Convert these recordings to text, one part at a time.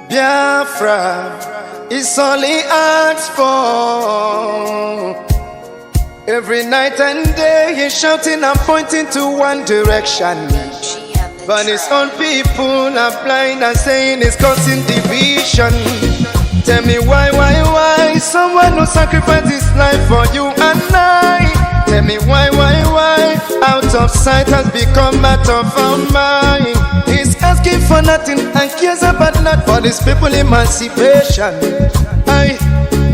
Biafra is all he asks for. Every night and day he's shouting and pointing to one direction, but his own people are blind and saying it's causing division. Tell me why someone who sacrificed his life for you and I? Tell me why out of sight has become out of our mind. He's asking for nothing and cares about not for these people emancipation.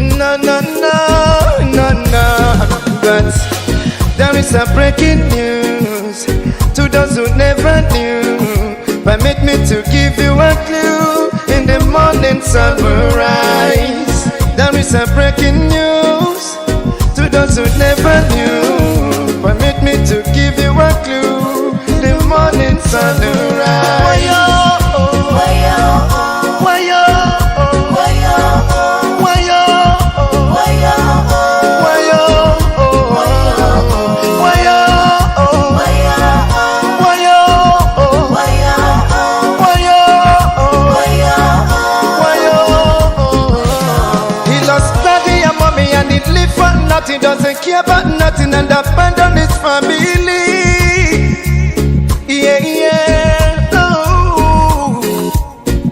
No. But there is a breaking news to those who never knew. Permit me to give you a clue. In the morning sun will rise. There is a breaking news to those who never knew. Permit me to give you a clue. The morning sun will rise. He doesn't care about nothing and abandon his family. Oh.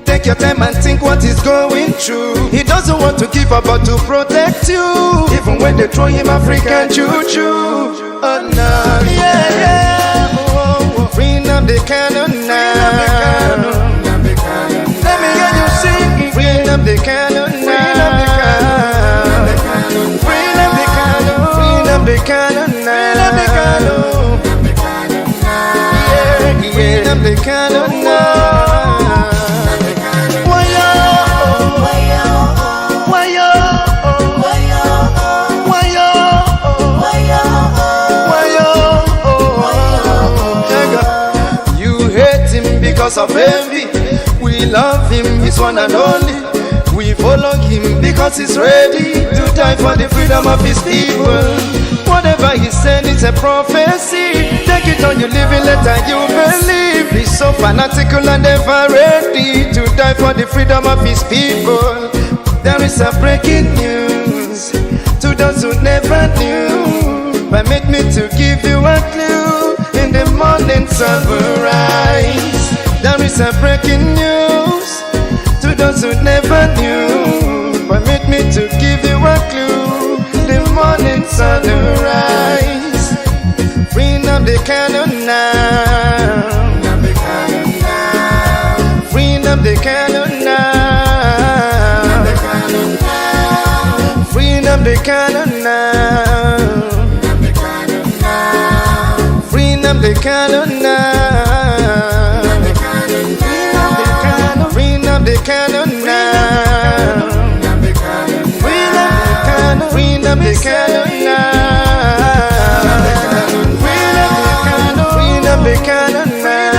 Take your time and think what he's going through. He doesn't want to give up but to protect you. Even when they throw him African choo-choo. Oh no, oh. Freedom they cannot now. Let me hear you sing. Freedom they cannot now. They cannot now. Freedom they cannot now. You hate him because of envy. We love him, he's one and only. We follow him because he's ready to die for the freedom of his people. Whatever he said is a prophecy. Take it on, you live it, let you believe. He's so fanatical and ever ready to die for the freedom of his people. There is a breaking news to those who never knew. Permit me to give you a clue. In the morning sun will rise. There is a breaking news to those who never knew. Permit me to give you a clue. The morning sun will rise. Freedom they cannot now. Freedom they cannot now. Freedom they cannot now. Freedom they cannot now. Freedom they cannot now. Freedom they cannot now. Freedom they cannot now.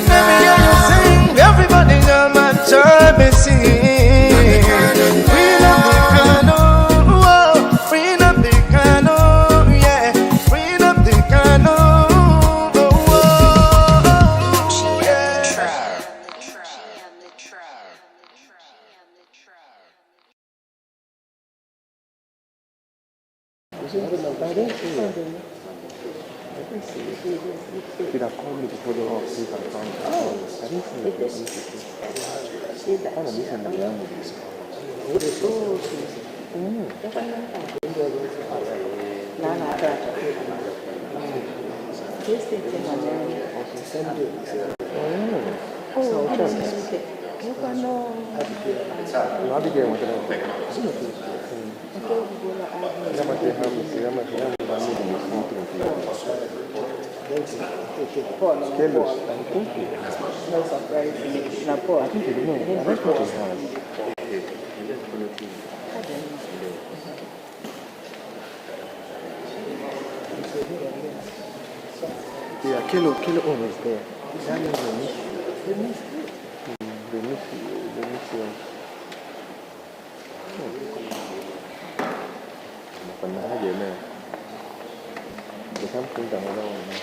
Let me hear you sing. Everybody on my job and sing. Freedom they cannot. Whoa. Freedom they cannot. Yeah. Freedom they cannot. Whoa. Yeah. Did I call me before the off sleep and found I didn't see the person. I don't listen to them. No surprise. I think you know. That's what it has. Yeah, Kilo always there. That means they miss you. They miss you. Phần nào vậy nè? Để khám phun tầng ở đâu này?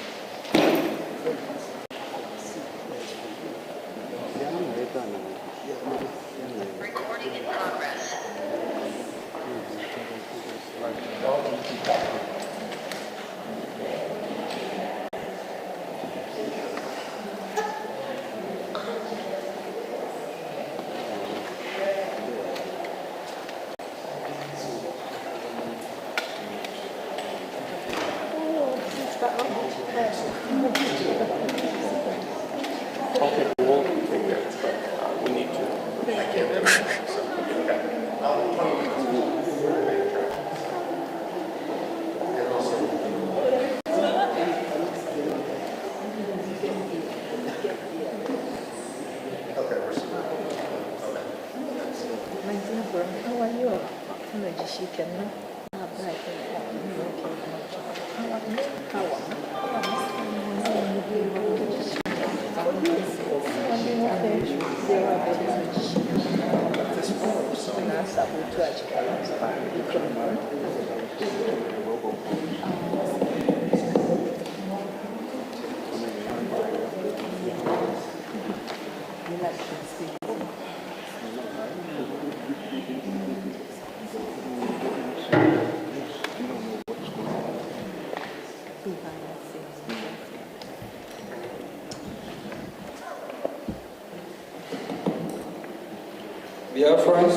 Biafrans,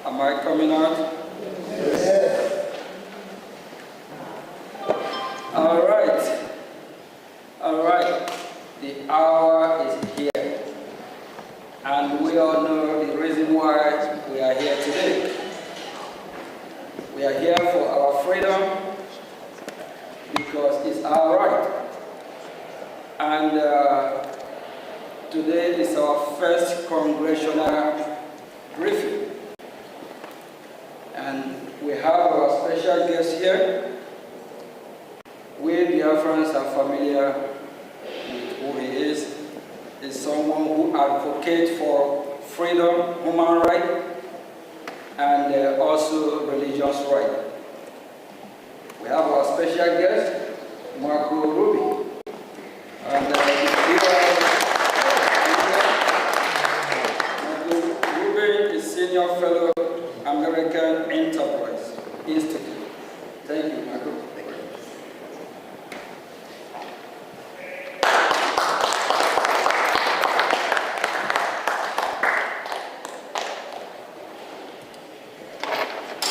am I coming out? Yes. All right. The hour is here, and we all know the reason why we are here today. We are here for our freedom because it's our right. And today is our first Congressional briefing. And we have our special guest here. We Biafrans are familiar with who he is. He's someone who advocates for freedom, human rights, and also religious rights. We have our special guest, Marco Ruby. And Ruby is Senior Fellow, American Enterprise Institute. Thank you, Marco.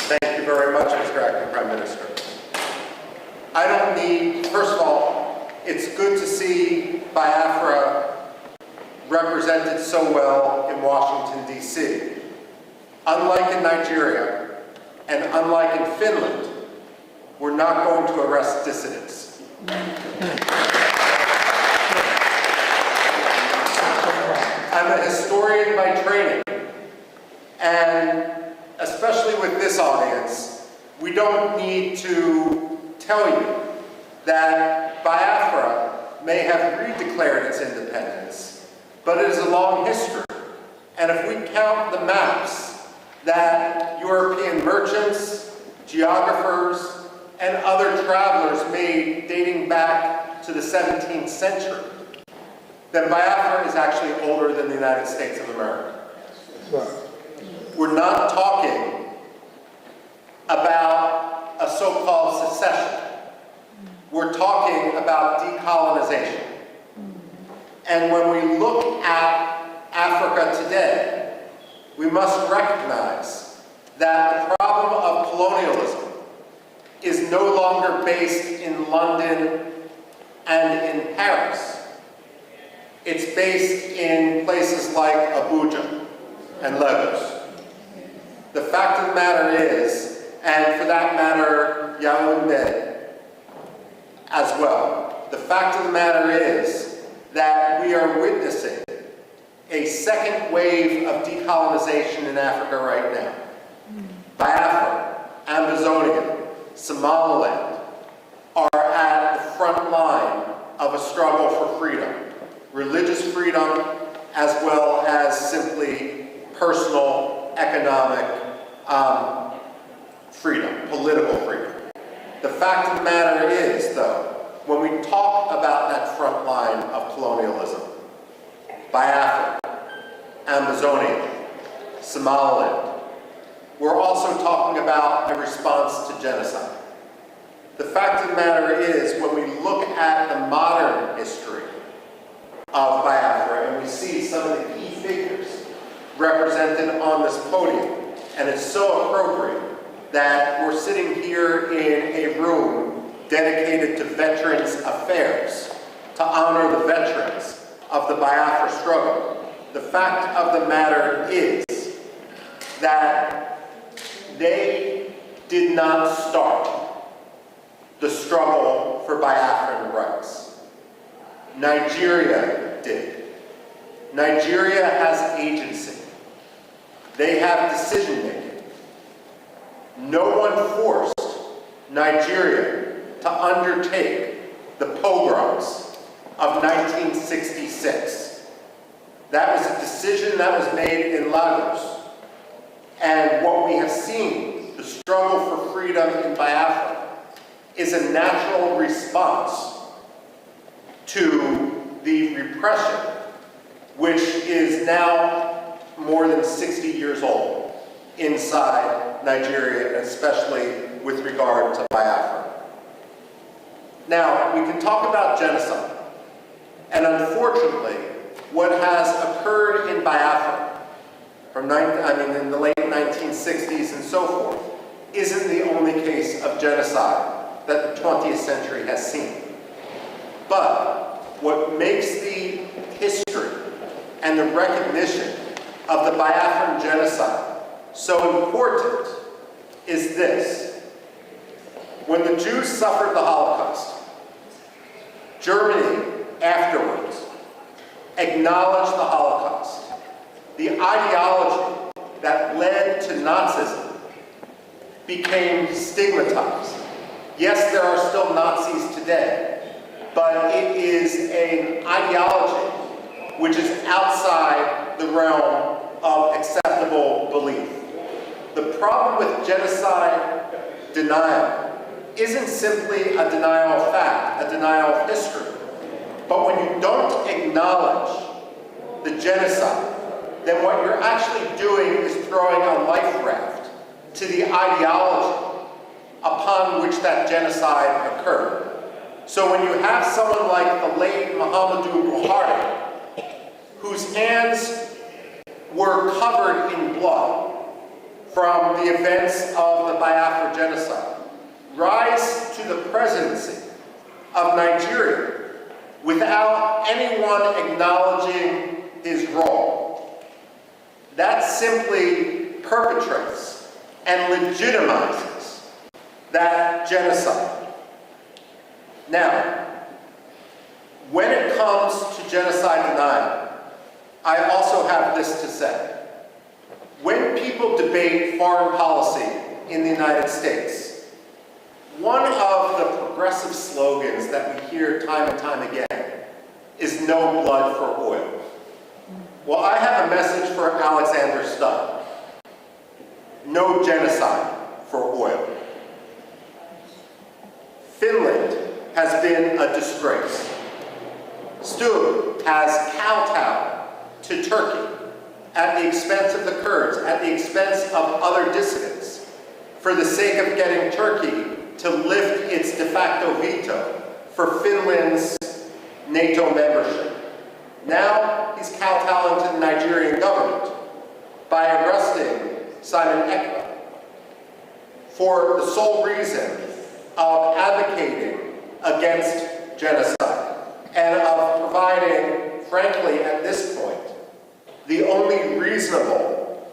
Thank you very much, Mr. Acting Prime Minister. I don't need, first of all, it's good to see Biafra represented so well in Washington, D.C. Unlike in Nigeria, and unlike in Finland, we're not going to arrest dissidents. I'm a historian by training, and especially with this audience, we don't need to tell you that Biafra may have redeclared its independence, but it is a long history. And if we count the maps that European merchants, geographers, and other travelers made dating back to the 17th century, then Biafra is actually older than the United States of America. We're not talking about a so-called secession. We're talking about decolonization. And when we look at Africa today, we must recognize that the problem of colonialism is no longer based in London and in Paris. It's based in places like Abuja and Lagos. The fact of the matter is, and for that matter, Yaoundé as well, the fact of the matter is that we are witnessing a second wave of decolonization in Africa right now. Biafra, Amazonia, Somaliland are at the front line of a struggle for freedom. Religious freedom, as well as simply personal, economic freedom, political freedom. The fact of the matter is, though, when we talk about that front line of colonialism, Biafra, Amazonia, Somaliland, we're also talking about a response to genocide. The fact of the matter is, when we look at the modern history of Biafra, and we see some of the key figures represented on this podium, and it's so appropriate that we're sitting here in a room dedicated to Veterans Affairs, to honor the veterans of the Biafra struggle. The fact of the matter is that they did not start the struggle for Biafran rights. Nigeria did. Nigeria has agency. They have decision-making. No one forced Nigeria to undertake the pogroms of 1966. That was a decision that was made in Lagos. And what we have seen, the struggle for freedom in Biafra, is a natural response to the repression, which is now more than 60 years old inside Nigeria, especially with regard to Biafra. Now, we can talk about genocide, and unfortunately, what has occurred in Biafra from in the late 1960s and so forth isn't the only case of genocide that the 20th century has seen. But what makes the history and the recognition of the Biafran genocide so important is this. When the Jews suffered the Holocaust, Germany afterwards acknowledged the Holocaust. The ideology that led to Nazism became stigmatized. Yes, there are still Nazis today, but it is an ideology which is outside the realm of acceptable belief. The problem with genocide denial isn't simply a denial of fact, a denial of history. But when you don't acknowledge the genocide, then what you're actually doing is throwing a life raft to the ideology upon which that genocide occurred. So when you have someone like the late Muhammadu Buhari, whose hands were covered in blood from the events of the Biafra genocide, rise to the presidency of Nigeria without anyone acknowledging his role, that simply perpetrates and legitimizes that genocide. Now, when it comes to genocide denial, I also have this to say. When people debate foreign policy in the United States, one of the progressive slogans that we hear time and time again is no blood for oil. Well, I have a message for Alexander Stubb. No genocide for oil. Finland has been a disgrace. Stubb has kowtowed to Turkey at the expense of the Kurds, at the expense of other dissidents, for the sake of getting Turkey to lift its de facto veto for Finland's NATO membership. Now he's kowtowing to the Nigerian government by arresting Simon Ekpa for the sole reason of advocating against genocide and of providing, frankly, at this point, the only reasonable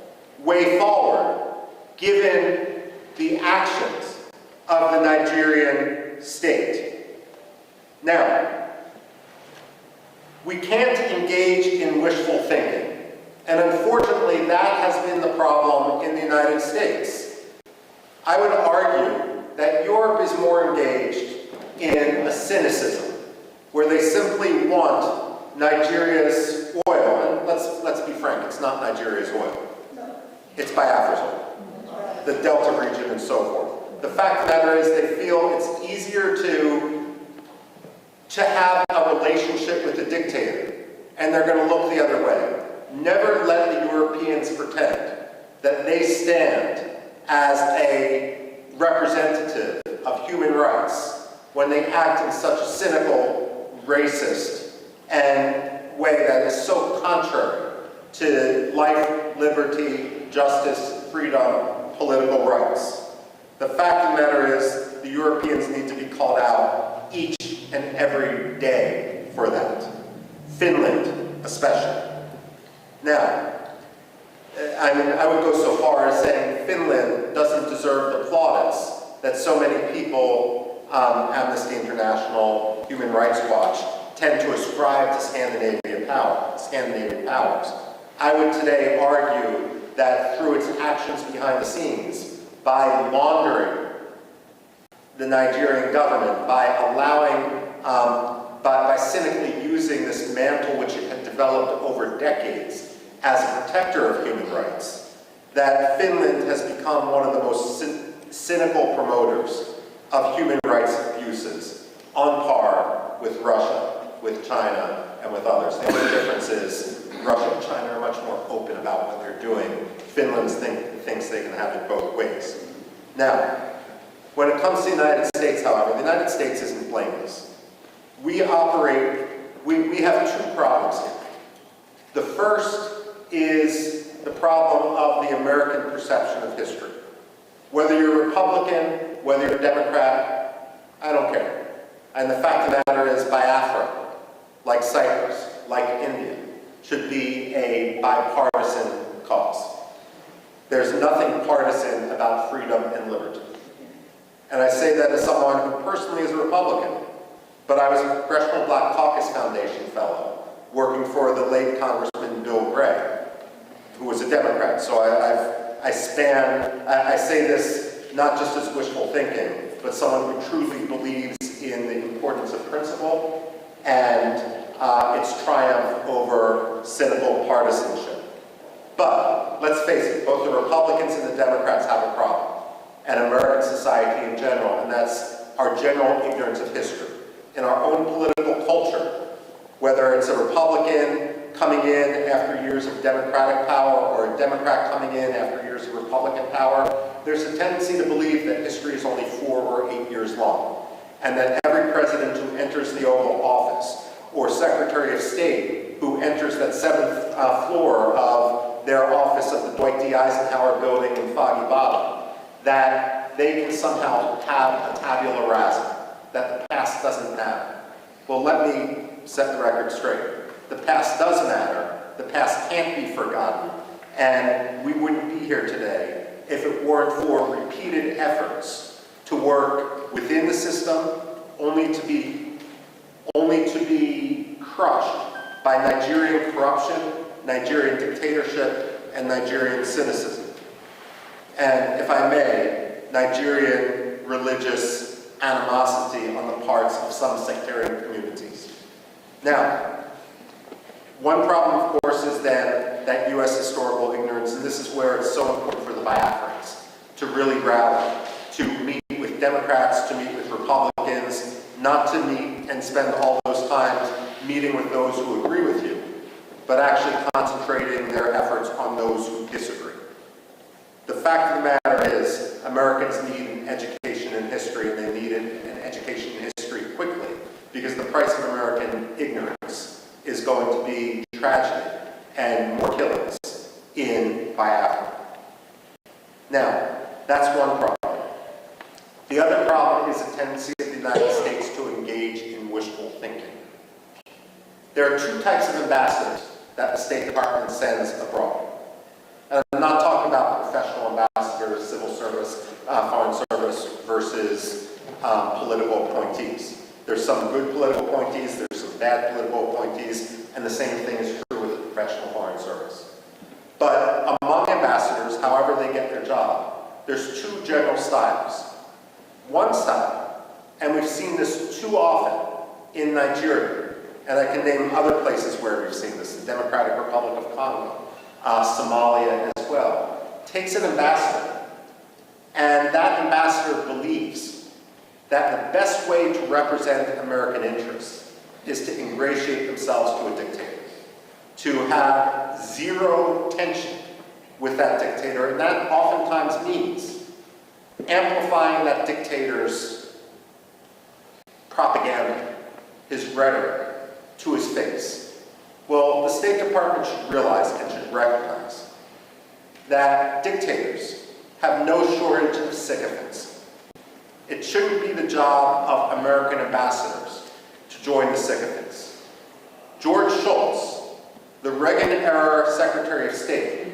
way forward given the actions of the Nigerian state. Now, we can't engage in wishful thinking, and unfortunately that has been the problem in the United States. I would argue that Europe is more engaged in a cynicism, where they simply want Nigeria's oil, and let's be frank, it's not Nigeria's oil. It's Biafra's oil, the Delta region and so forth. The fact of the matter is they feel it's easier to have a relationship with a dictator, and they're going to look the other way. Never let the Europeans pretend that they stand as a representative of human rights when they act in such a cynical, racist, and way that is so contrary to life, liberty, justice, freedom, political rights. The fact of the matter is the Europeans need to be called out each and every day for that. Finland, especially. Now, I would go so far as saying Finland doesn't deserve the plaudits that so many people, Amnesty International, Human Rights Watch, tend to ascribe to Scandinavian powers. I would today argue that through its actions behind the scenes, by laundering the Nigerian government by allowing, by cynically using this mantle which it had developed over decades as a protector of human rights, that Finland has become one of the most cynical promoters of human rights abuses, on par with Russia, with China, and with others. The only difference is Russia and China are much more open about what they're doing. Finland thinks they can have it both ways. Now, when it comes to the United States, however, the United States isn't blameless. We have two problems here. The first is the problem of the American perception of history. Whether you're Republican, whether you're Democrat, I don't care. And the fact of the matter is Biafra, like Cyprus, like India, should be a bipartisan cause. There's nothing partisan about freedom and liberty. And I say that as someone who personally is a Republican, but I was a Congressional Black Caucus Foundation fellow, working for the late Congressman Bill Gray, who was a Democrat. So I say this not just as wishful thinking, but someone who truly believes in the importance of principle and its triumph over cynical partisanship. But let's face it, both the Republicans and the Democrats have a problem, and American society in general, and that's our general ignorance of history. In our own political culture, whether it's a Republican coming in after years of Democratic power or a Democrat coming in after years of Republican power, there's a tendency to believe that history is only 4 or 8 years long, and that every president who enters the Oval Office or Secretary of State who enters that 7th floor of their office of the Dwight D. Eisenhower building in Foggy Bottom, that they can somehow have a tabula rasa, that the past doesn't matter. Well, let me set the record straight. The past does matter. The past can't be forgotten. And we wouldn't be here today if it weren't for repeated efforts to work within the system, only to be crushed by Nigerian corruption, Nigerian dictatorship, and Nigerian cynicism. And if I may, Nigerian religious animosity on the parts of some sectarian communities. Now, one problem, of course, is then that U.S. historical ignorance, and this is where it's so important for the Biafrans to really rally, to meet with Democrats, to meet with Republicans, not to meet and spend all those times meeting with those who agree with you, but actually concentrating their efforts on those who disagree. The fact of the matter is, Americans need an education in history, and they need an education in history quickly, because the price of American ignorance is going to be tragedy and more killings in Biafra. Now, that's one problem. The other problem is a tendency of the United States to engage in wishful thinking. There are 2 types of ambassadors that the State Department sends abroad. And I'm not talking about professional ambassadors, civil service, foreign service versus political appointees. There's some good political appointees, there's some bad political appointees, and the same thing is true with the professional foreign service. But among ambassadors, however they get their job, there's 2 general styles. One style, and we've seen this too often in Nigeria, and I can name other places where we've seen this, the Democratic Republic of Congo, Somalia as well, takes an ambassador, and that ambassador believes that the best way to represent American interests is to ingratiate themselves to a dictator, to have zero tension with that dictator, and that oftentimes means amplifying that dictator's propaganda, his rhetoric, to his face. Well, the State Department should realize and should recognize that dictators have no shortage of sycophants. It shouldn't be the job of American ambassadors to join the sycophants. George Shultz, the Reagan-era Secretary of State,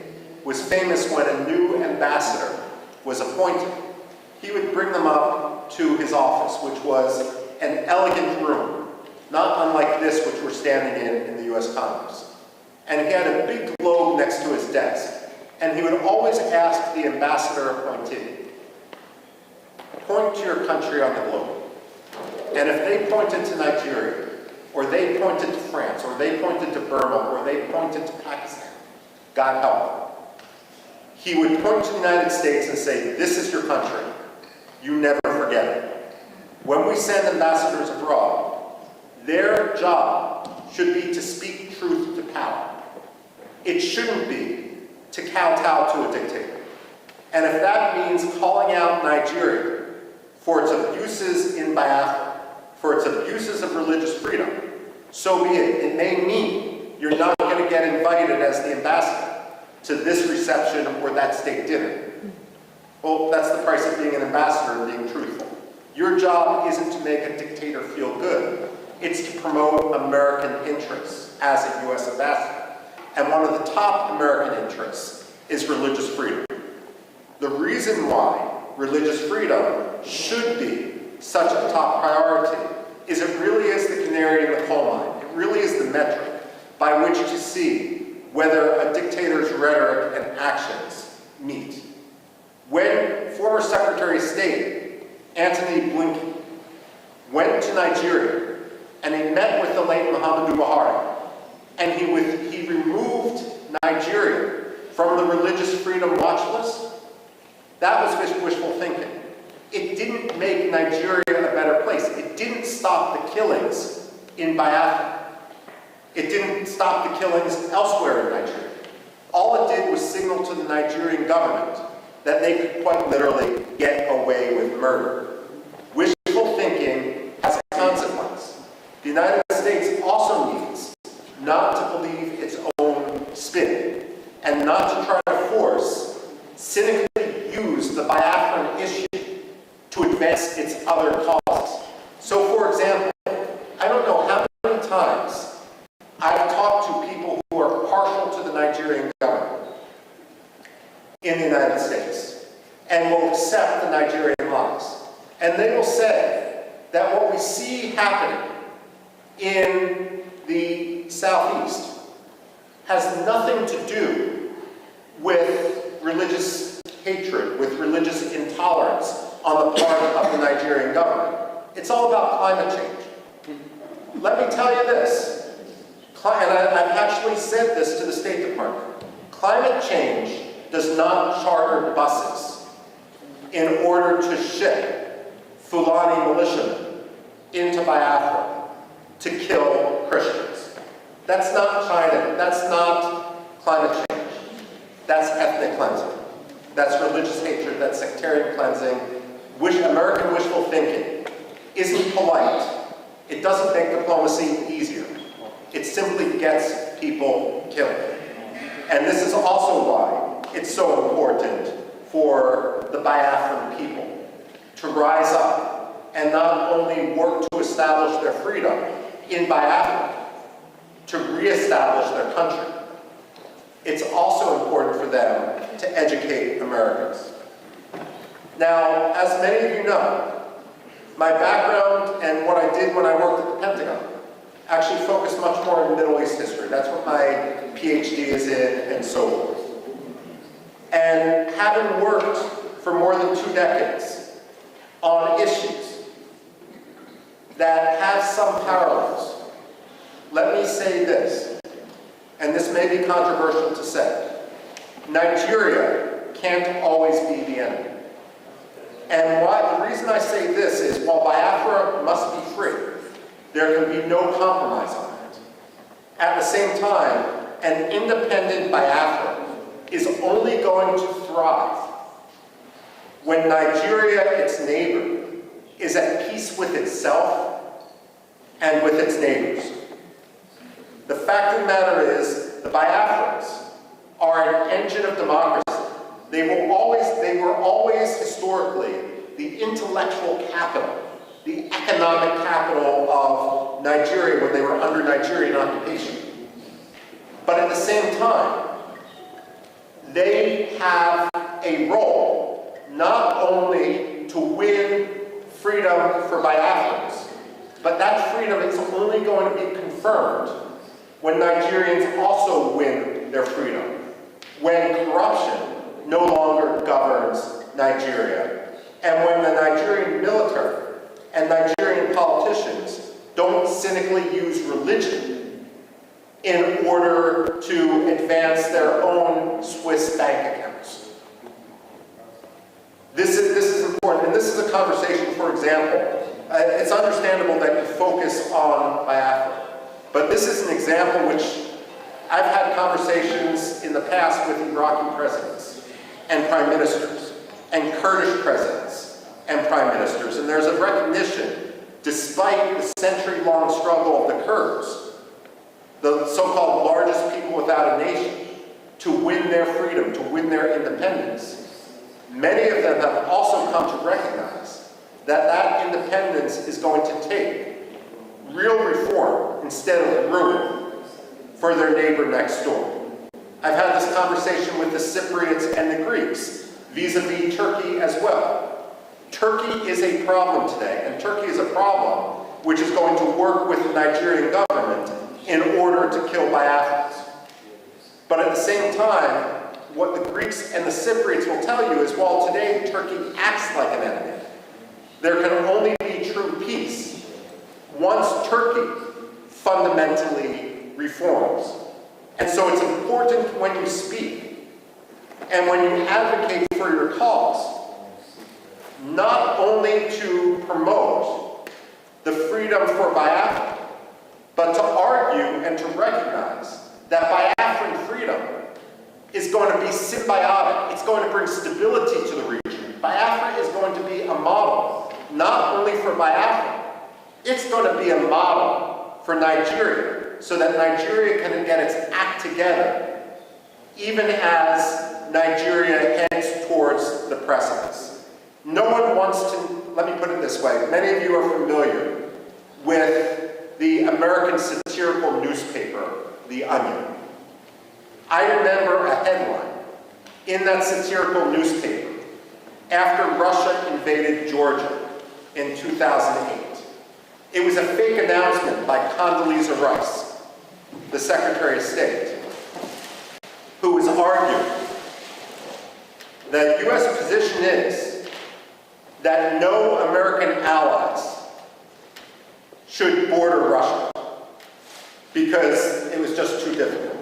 was famous when a new ambassador was appointed. He would bring them up to his office, which was an elegant room, not unlike this which we're standing in the U.S. Congress. And he had a big globe next to his desk. And he would always ask the ambassador appointee, point to your country on the globe. And if they pointed to Nigeria, or they pointed to France, or they pointed to Burma, or they pointed to Pakistan, God help them, he would point to the United States and say, this is your country. You never forget it. When we send ambassadors abroad, their job should be to speak truth to power. It shouldn't be to kowtow to a dictator. And if that means calling out Nigeria for its abuses in Biafra, for its abuses of religious freedom, so be it. It may mean you're not going to get invited as the ambassador to this reception or that state dinner. Well, that's the price of being an ambassador and being truthful. Your job isn't to make a dictator feel good. It's to promote American interests as a U.S. ambassador. And one of the top American interests is religious freedom. The reason why religious freedom should be such a top priority is it really is the canary in the coal mine. It really is the metric by which to see whether a dictator's rhetoric and actions meet. When former Secretary of State Antony Blinken went to Nigeria and he met with the late Muhammadu Buhari, and he removed Nigeria from the religious freedom watch list, that was wishful thinking. It didn't make Nigeria a better place. It didn't stop the killings in Biafra. It didn't stop the killings elsewhere in Nigeria. All it did was signal to the Nigerian government that they could quite literally get away with murder. Wishful thinking has a consequence. The United States also needs not to believe its own spin and not to try to force, cynically use the Biafran issue to advance its other causes. So, for example, I don't know how many times I've talked to people who are partial to the Nigerian government in the United States and will accept the Nigerian lies. And they will say that what we see happening in the Southeast has nothing to do with religious hatred, with religious intolerance on the part of the Nigerian government. It's all about climate change. Let me tell you this, and I've actually said this to the State Department. Climate change does not charter buses in order to ship Fulani militiamen into Biafra to kill Christians. That's not China. That's not climate change. That's ethnic cleansing. That's religious hatred. That's sectarian cleansing. American wishful thinking isn't polite. It doesn't make diplomacy easier. It simply gets people killed. And this is also why it's so important for the Biafran people to rise up and not only work to establish their freedom in Biafra, to reestablish their country. It's also important for them to educate Americans. Now, as many of you know, my background and what I did when I worked at the Pentagon actually focused much more in Middle East history. That's what my PhD is in, and so forth. And having worked for more than 2 decades on issues that have some parallels, let me say this, and this may be controversial to say. Nigeria can't always be the enemy. And the reason I say this is, while Biafra must be free, there can be no compromise on it. At the same time, an independent Biafra is only going to thrive when Nigeria, its neighbor, is at peace with itself and with its neighbors. The fact of the matter is, the Biafrans are an engine of democracy. They were always historically the intellectual capital, the economic capital of Nigeria when they were under Nigerian occupation. But at the same time, they have a role not only to win freedom for Biafrans, but that freedom is only going to be confirmed when Nigerians also win their freedom, when corruption no longer governs Nigeria, and when the Nigerian and Nigerian politicians don't cynically use religion in order to advance their own Swiss bank accounts. This is important, and this is a conversation, for example, it's understandable that you focus on Biafra, but this is an example which I've had conversations in the past with Iraqi presidents and prime ministers and Kurdish presidents and prime ministers, and there's a recognition, despite the century-long struggle of the Kurds, the so-called largest people without a nation, to win their freedom, to win their independence. Many of them have also come to recognize that that independence is going to take real reform instead of ruin for their neighbor next door. I've had this conversation with the Cypriots and the Greeks, vis-a-vis Turkey as well. Turkey is a problem today, and Turkey is a problem which is going to work with the Nigerian government in order to kill Biafrans. But at the same time, what the Greeks and the Cypriots will tell you is, while today Turkey acts like an enemy, there can only be true peace once Turkey fundamentally reforms. And so it's important when you speak and when you advocate for your cause, not only to promote the freedom for Biafra, but to argue and to recognize that Biafran freedom is going to be symbiotic. It's going to bring stability to the region. Biafra is going to be a model, not only for Biafra, it's going to be a model for Nigeria, so that Nigeria can get its act together, even as Nigeria heads towards the precipice. No one wants to, let me put it this way, many of you are familiar with the American satirical newspaper, The Onion. I remember a headline in that satirical newspaper after Russia invaded Georgia in 2008. It was a fake announcement by Condoleezza Rice, the Secretary of State, who was arguing that U.S. position is that no American allies should border Russia because it was just too difficult.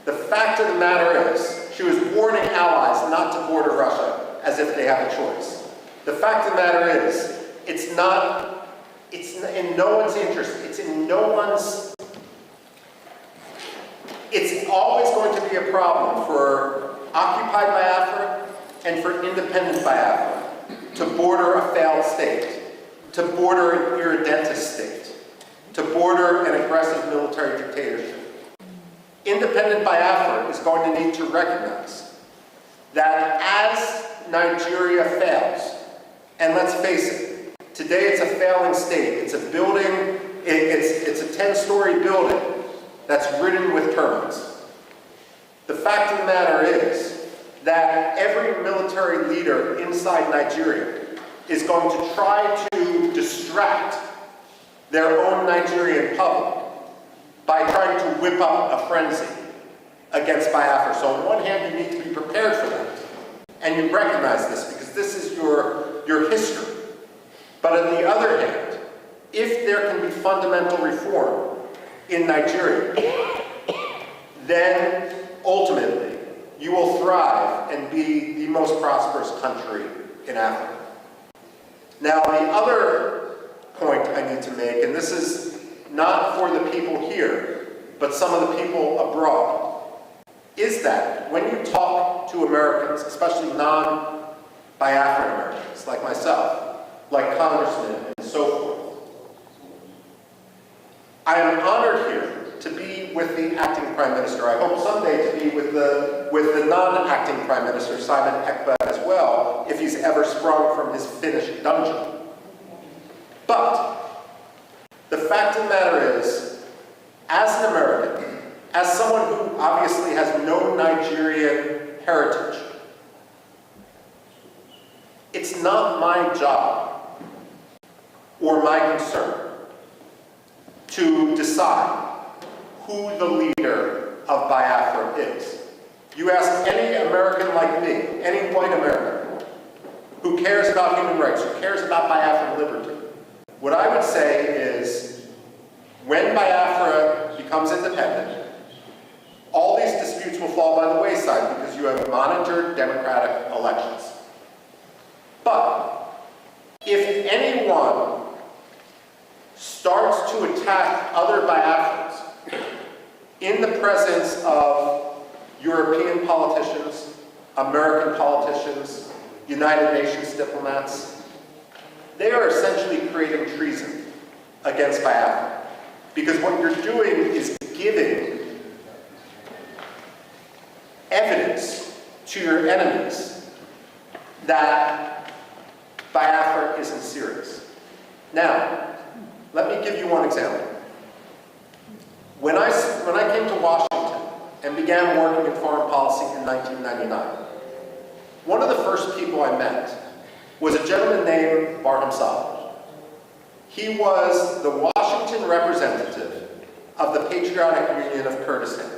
The fact of the matter is, she was warning allies not to border Russia as if they have a choice. The fact of the matter is, it's in no one's interest. It's always going to be a problem for occupied Biafra and for independent Biafra to border a failed state, to border an irredentist state, to border an aggressive military dictatorship. Independent Biafra is going to need to recognize that as Nigeria fails, and let's face it, today it's a failing state. It's a building, it's a 10-story building that's ridden with termites. The fact of the matter is that every military leader inside Nigeria is going to try to distract their own Nigerian public by trying to whip up a frenzy against Biafra. So on one hand, you need to be prepared for that. And you recognize this because this is your history. But on the other hand, if there can be fundamental reform in Nigeria, then ultimately you will thrive and be the most prosperous country in Africa. Now, the other point I need to make, and this is not for the people here, but some of the people abroad, is that when you talk to Americans, especially non-Biafran Americans like myself, like congressmen and so forth, I am honored here to be with the acting prime minister. I hope someday to be with the non-acting prime minister, Simon Ekpa, as well, if he's ever sprung from his Finnish dungeon. But the fact of the matter is, as an American, as someone who obviously has no Nigerian heritage, it's not my job or my concern to decide who the leader of Biafra is. You ask any American like me, any white American, who cares about human rights, who cares about Biafran liberty, What I would say is, when Biafra becomes independent, all these disputes will fall by the wayside because you have monitored democratic elections. But if anyone starts to attack other Biafrans in the presence of European politicians, American politicians, United Nations diplomats, they are essentially creating treason against Biafra. Because what you're doing is giving evidence to your enemies that Biafra isn't serious. Now, let me give you one example. When I came to Washington and began working in foreign policy in 1999, one of the first people I met was a gentleman named Biafra-U.S. He was the Washington representative of the Patriotic Union of Kurdistan.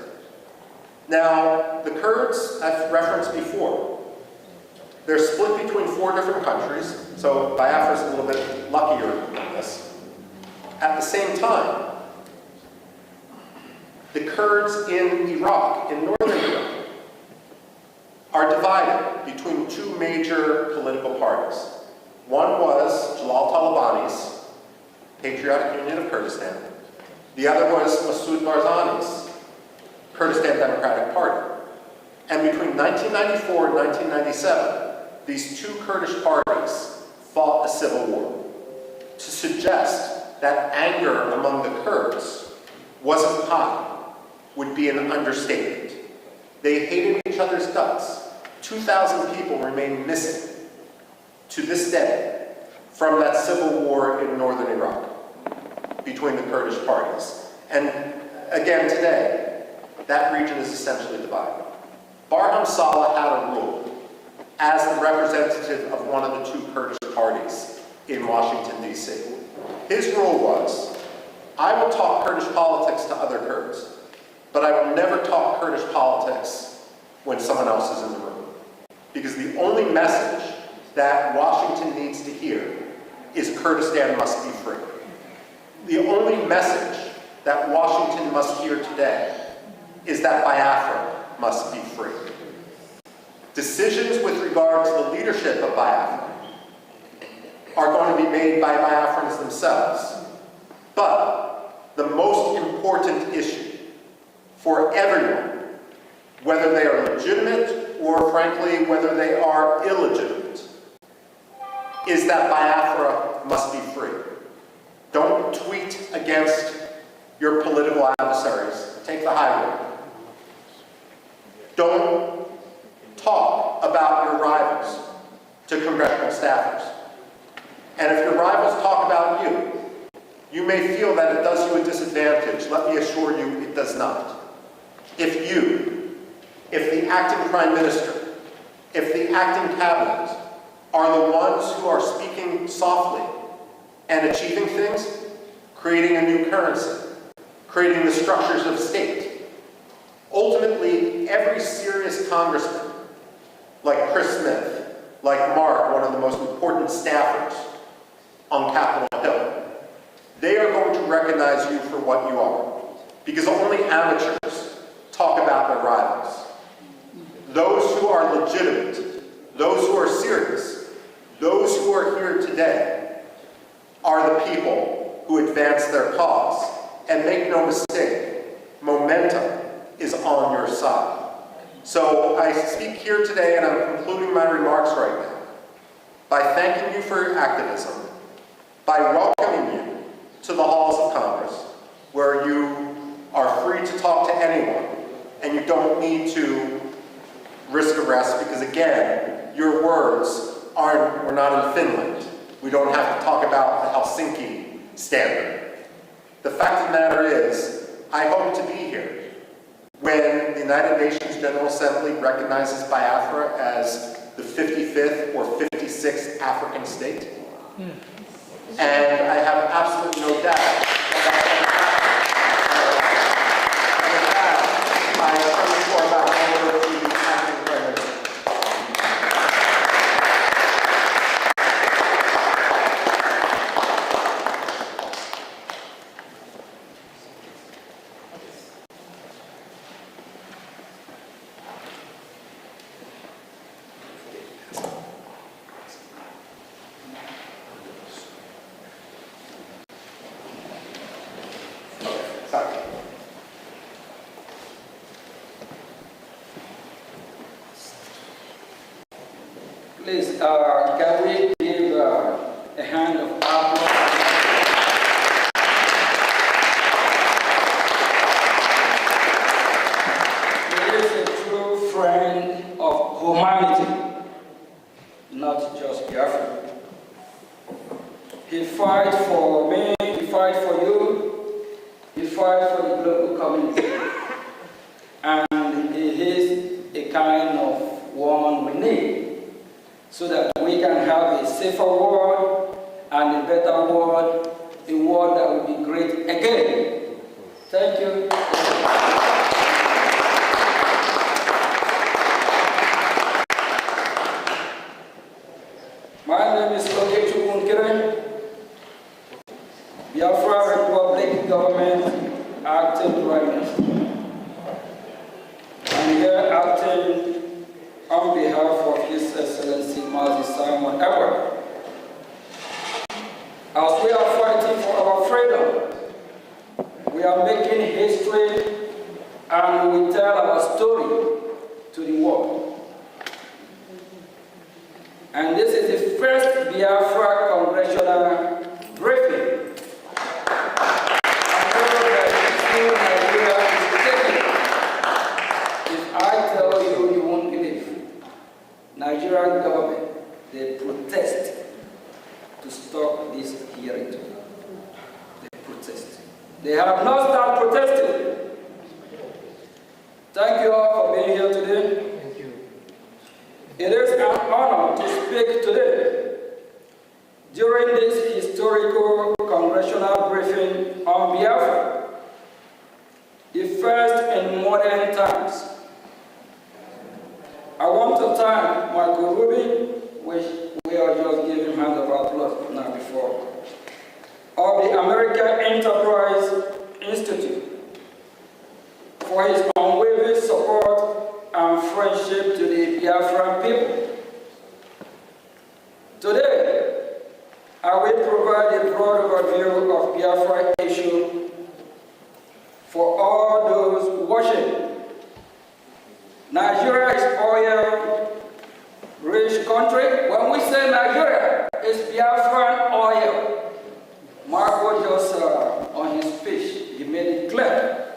Now, the Kurds, I've referenced before, they're split between 4 different countries, so Biafra's a little bit luckier than this. At the same time, the Kurds in Iraq, in northern Iraq, are divided between 2 major political parties. One was Jalal Talabani's Patriotic Union of Kurdistan. The other was Masoud Barzani's Kurdistan Democratic Party. And between 1994 and 1997, these 2 Kurdish parties fought a civil war to suggest that anger among the Kurds wasn't high would be an understatement. They hated each other's guts. 2,000 people remain missing to this day from that civil war in northern Iraq between the Kurdish parties. And again today, that region is essentially divided. Barham Saleh had a rule as the representative of one of the 2 Kurdish parties in Washington, D.C. His rule was, I will talk Kurdish politics to other Kurds, but I will never talk Kurdish politics when someone else is in the room. Because the only message that Washington needs to hear is Kurdistan must be free. The only message that Washington must hear today is that Biafra must be free. Decisions with regard to the leadership of Biafra are going to be made by Biafrans themselves. But the most important issue for everyone, whether they are legitimate or frankly whether they are illegitimate, is that Biafra must be free. Don't tweet against your political adversaries. Take the high road. Don't talk about your rivals to congressional staffers. And if your rivals talk about you, you may feel that it does you a disadvantage. Let me assure you, it does not. If the acting prime minister, if the acting cabinet are the ones who are speaking softly and achieving things, creating a new currency, creating the structures of state, ultimately every serious congressman, like Chris Smith, like Mark, one of the most important staffers on Capitol Hill, they are going to recognize you for what you are. Because only amateurs talk about their rivals. Those who are legitimate, those who are serious, those who are here today are the people who advance their cause. And make no mistake, momentum is on your side. So I speak here today, and I'm concluding my remarks right now, by thanking you for your activism, by welcoming you to the halls of Congress, where you are free to talk to anyone, and you don't need to risk arrest, because again, your words we're not in Finland. We don't have to talk about the Helsinki standard. The fact of the matter is, I hope to be here when the United Nations General Assembly recognizes Biafra as the 55th or 56th African state. And I have absolutely no doubt that I turn the floor back over to the acting prime minister. Please, can we give a hand of applause? He is a true friend of humanity, not just Biafra. He fights for me, he fights for you, he fights for the global community. And he is a kind of one we need, so that we can have a safer world and a better world, a world that will be great again. Thank you. My name is Loge Chukunkere, Biafra Republic Government Acting Prime Minister. I'm here acting on behalf of His Excellency Mazi Simon Edward. As we are fighting for our freedom, we are making history and we tell our story to the world. And this is the first Biafra Congressional briefing. I know that Nigeria is taking. If I tell you, you won't believe. Nigerian government, they protest to stop this hearing. They protest. They have not started protesting. Thank you all for being here today. Thank you. It is an honor to speak today during this historical congressional briefing on Biafra, the first in modern times. I want to thank Michael Rubin, which we are just giving hand of applause now before, of the American Enterprise Institute for his unwavering support and friendship to the Biafran people. Today, I will provide a broad overview of Biafra issue for all those watching. Nigeria is oil-rich country. When we say Nigeria, it's Biafran oil. Marco just on his speech, he made it clear.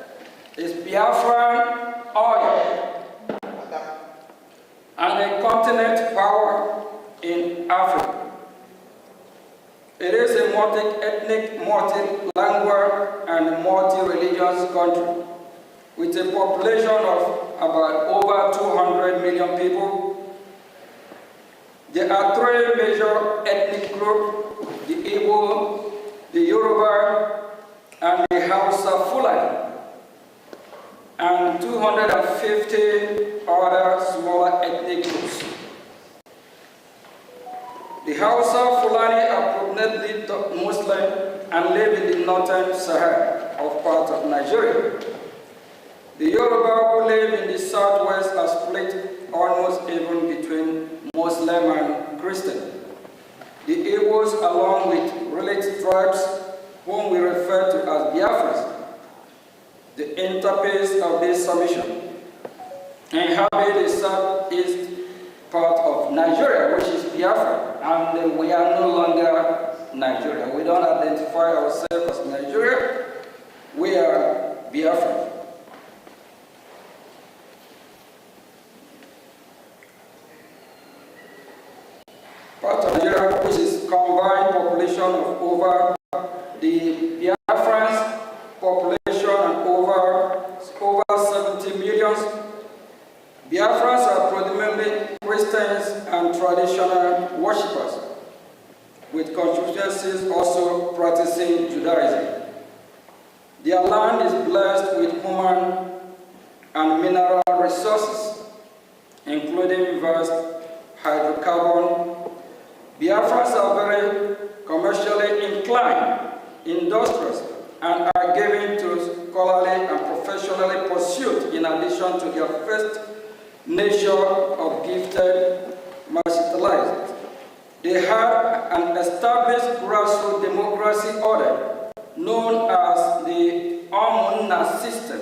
It's Biafran oil. And a continent power in Africa. It is a multi-ethnic, multi-language, and multi-religious country with a population of about over 200 million people. There are three major ethnic groups: the Igbo, the Yoruba, and the Hausa Fulani, and 250 other smaller ethnic groups. The Hausa Fulani are predominantly Muslim and live in the northern Sahara of part of Nigeria. The Yoruba who live in the southwest are split almost even between Muslim and Christian. The Igbos, along with related tribes, whom we refer to as Biafras, the interface of this submission, inhabit the southeast part of Nigeria, which is Biafra, and we are no longer Nigeria. We don't identify ourselves as Nigeria. We are Biafra. Part of Nigeria, which is combined population of over the Biafrans population and over 70 million. Biafrans are predominantly Christians and traditional worshippers, with constituencies also practicing Judaism. Their land is blessed with human and mineral resources, including vast hydrocarbon. Biafrans are very commercially inclined, industrious, and are given to scholarly and professionally pursuit in addition to their first nature of gifted martialized. They had an established grassroots democracy order known as the Omunna system,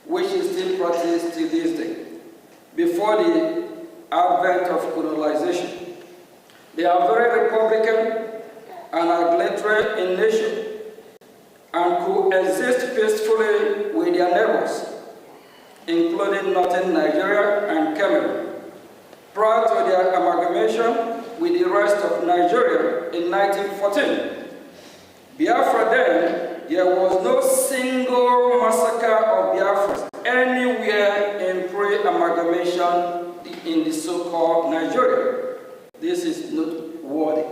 which is still practiced to this day. Before the advent of colonization. They are very Republican and arbitrary in nature and coexist peacefully with their neighbors, including northern Nigeria and Cameroon, prior to their amalgamation with the rest of Nigeria in 1914. Biafra then, there was no single massacre of Biafrans anywhere in pre-amalgamation in the so-called Nigeria. This is noteworthy.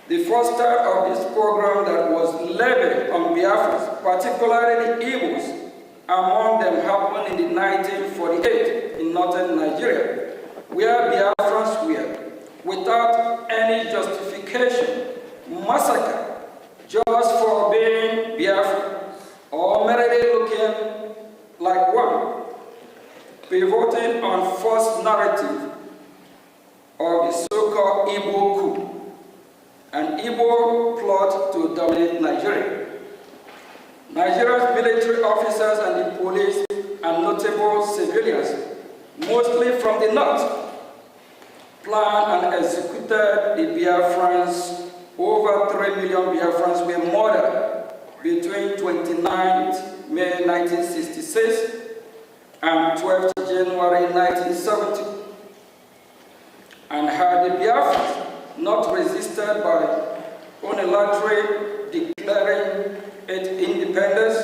The first start of this program that was levied on Biafrans, particularly the Igbos, among them happened in 1948 in northern Nigeria, where Biafrans were, without any justification, massacred just for being Biafran or merely looking like one, pivoting on false narrative of the so-called Igbo coup, an Igbo plot to dominate Nigeria. Nigeria's military officers and the police and notable civilians, mostly from the north, planned and executed the Biafrans. Over 3 million Biafrans were murdered between 29th May 1966 and 12th January 1970. And had the Biafrans not resisted by unilaterally declaring its independence,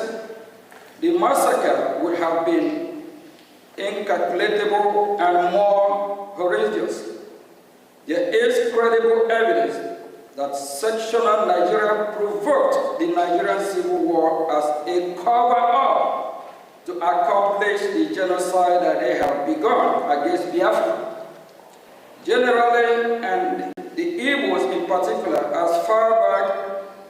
the massacre would have been incalculable and more horrendous. There is credible evidence that sectional Nigeria provoked the Nigerian Civil War as a cover-up to accomplish the genocide that they have begun against Biafra. Generally, and the Igbos in particular, as far back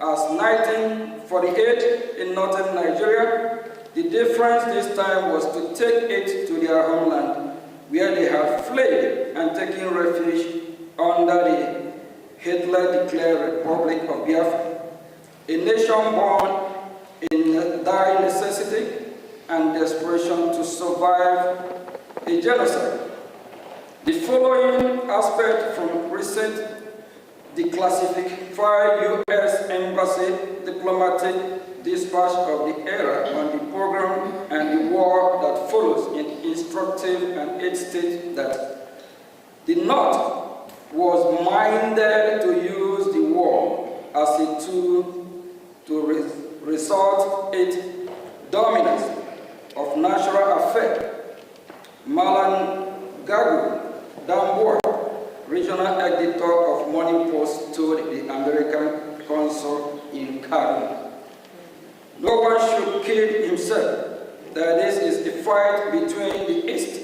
as 1948 in northern Nigeria, the difference this time was to take it to their homeland, where they had fled and taken refuge under the Hitler-declared Republic of Biafra, a nation born in dire necessity and desperation to survive a genocide. The following aspect from recent declassified U.S. Embassy diplomatic dispatch of the era on the program and the war that follows is instructive, and it states that the North was minded to use the war as a tool to result its dominance of natural affairs. Malan Gagu Dambour, regional editor of Morning Post, told the American consul in Cairo, "No one should kid himself that this is a fight between the East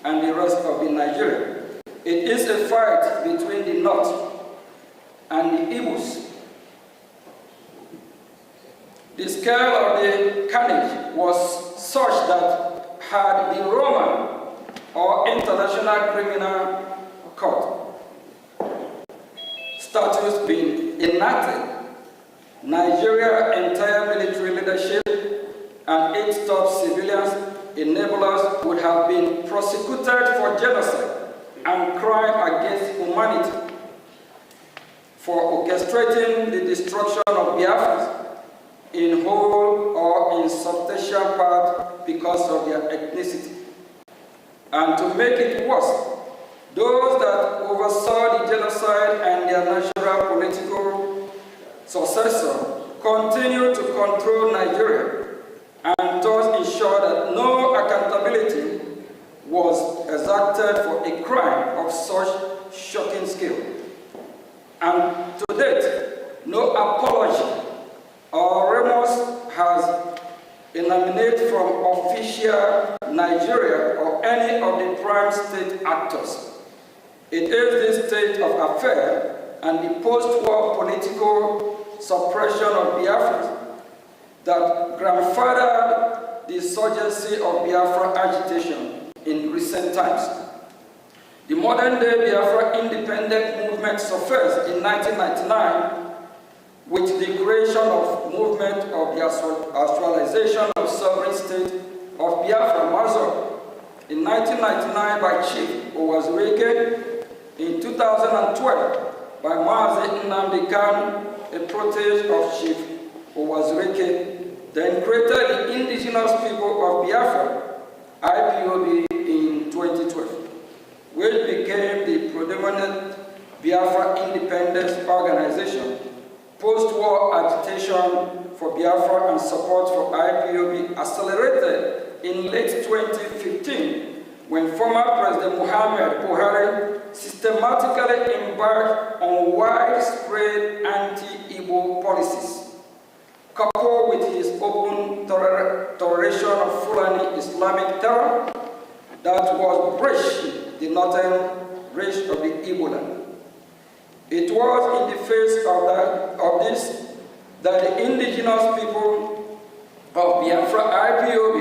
and the rest of the Nigeria. It is a fight between the North and the Igbos." The scale of the carnage was such that had the Roman or International Criminal Court statutes been enacted, Nigeria's entire military leadership and its top civilians enablers would have been prosecuted for genocide and crime against humanity, for orchestrating the destruction of Biafrans in whole or in substantial part because of their ethnicity. And to make it worse, those that oversaw the genocide and their natural political successor continue to control Nigeria and thus ensure that no accountability was exacted for a crime of such shocking scale. And to date, no apology or remorse has emanated from official Nigeria or any of the prime state actors. It is this state of affairs and the post-war political suppression of Biafra that grandfathered the insurgency of Biafra agitation in recent times. The modern-day Biafra independent movement surfaced in 1999 with the creation of movement of the actualization of sovereign state of Biafra Mazur in 1999 by Chief Owazurike, in 2012 by Mazi Nnamdi Kanu, a protege of Chief Owazurike, then created the Indigenous People of Biafra, IPOB, in 2012, which became the predominant Biafra independence organization. Post-war agitation for Biafra and support for IPOB accelerated in late 2015 when former President Muhammad Buhari systematically embarked on widespread anti-Igbo policies, coupled with his open toleration of Fulani Islamic terror that was breaching the northern reach of the Igbo land. It was in the face of this that the indigenous people of Biafra IPOB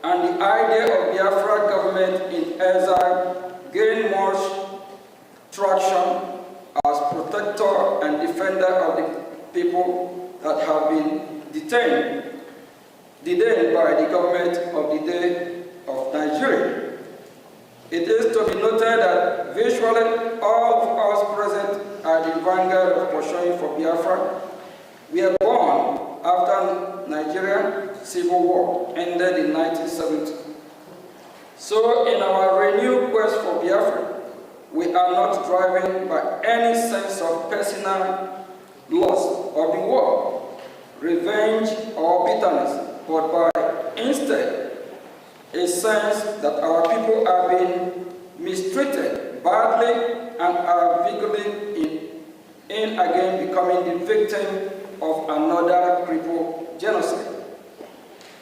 and the idea of Biafra government in exile gained much traction as protector and defender of the people that have been detained by the government of the day of Nigeria. It is to be noted that virtually all of us present at the vanguard of pursuing for Biafra were born after Nigerian Civil War ended in 1970. So in our renewed quest for Biafra, we are not driven by any sense of personal loss of the war, revenge or bitterness, but by instead a sense that our people are being mistreated badly and are vigorously in again becoming the victim of another crippled genocide.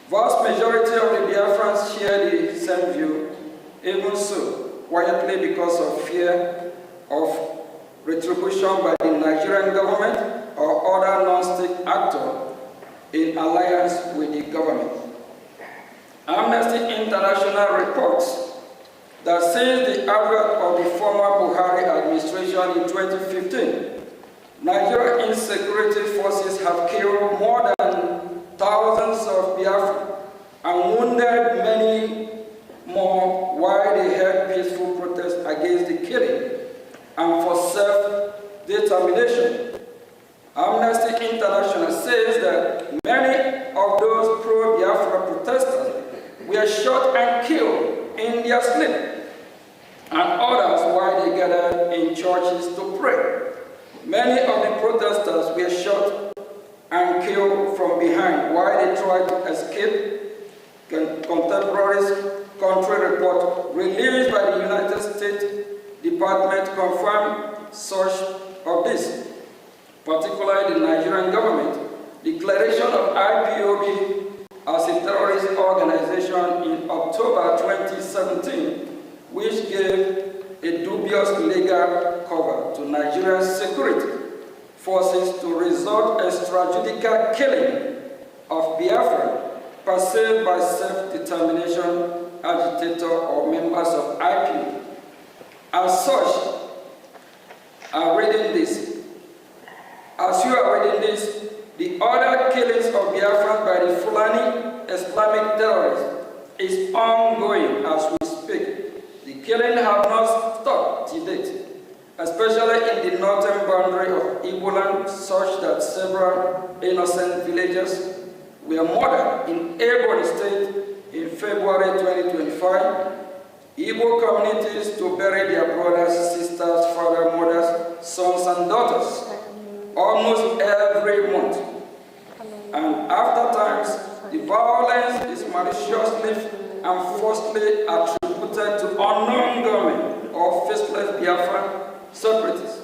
Vast majority of the Biafrans share the same view, even so, quietly because of fear of retribution by the Nigerian government or other non-state actor in alliance with the government. Amnesty International reports that since the advent of the former Buhari administration in 2015, Nigerian insecurity forces have killed more than thousands of Biafrans and wounded many more while they held peaceful protests against the killing and for self-determination. Amnesty International says that many of those pro-Biafra protesters were shot and killed in their sleep, and others while they gathered in churches to pray. Many of the protesters were shot and killed from behind while they tried to escape. Contemporaries country report released by the United States Department confirmed such of this, particularly the Nigerian government declaration of IPOB as a terrorist organization in October 2017, which gave a dubious legal cover to Nigeria's security forces to resort extrajudicial killing of Biafra perceived by self-determination agitator or members of IPOB. As such, as you are reading this, the other killings of Biafrans by the Fulani Islamic terrorists is ongoing as we speak. The killing have not stopped to date, especially in the northern boundary of Igbo land, such that several innocent villagers were murdered in Ebonyi State in February 2025. Igbo communities to bury their brothers, sisters, fathers, mothers, sons, and daughters almost every month. And after times, the violence is maliciously and falsely attributed to unknown government or faceless Biafran separatists.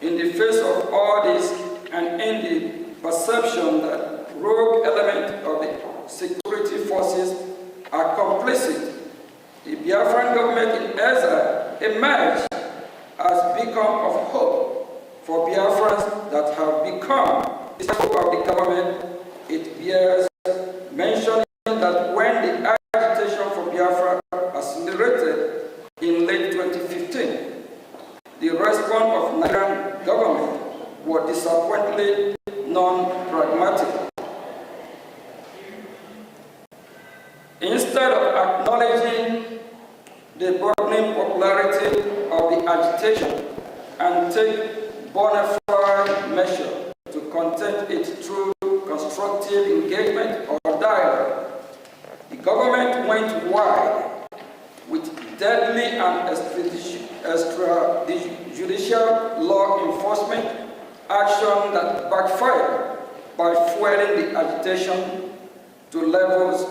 In the face of all this, and in the perception that rogue elements of the security forces are complicit, the Biafran government in exile emerged as beacon of hope for Biafrans that have become the hope of the government. It bears mentioning that when the agitation for Biafra accelerated in late 2015, the response of Nigerian government was disappointingly non-pragmatic. Instead of acknowledging the burgeoning popularity of the agitation and take bona fide measure to contain it through constructive engagement or dialogue. The government went wide with deadly and extrajudicial law enforcement action that backfired by fueling the agitation to levels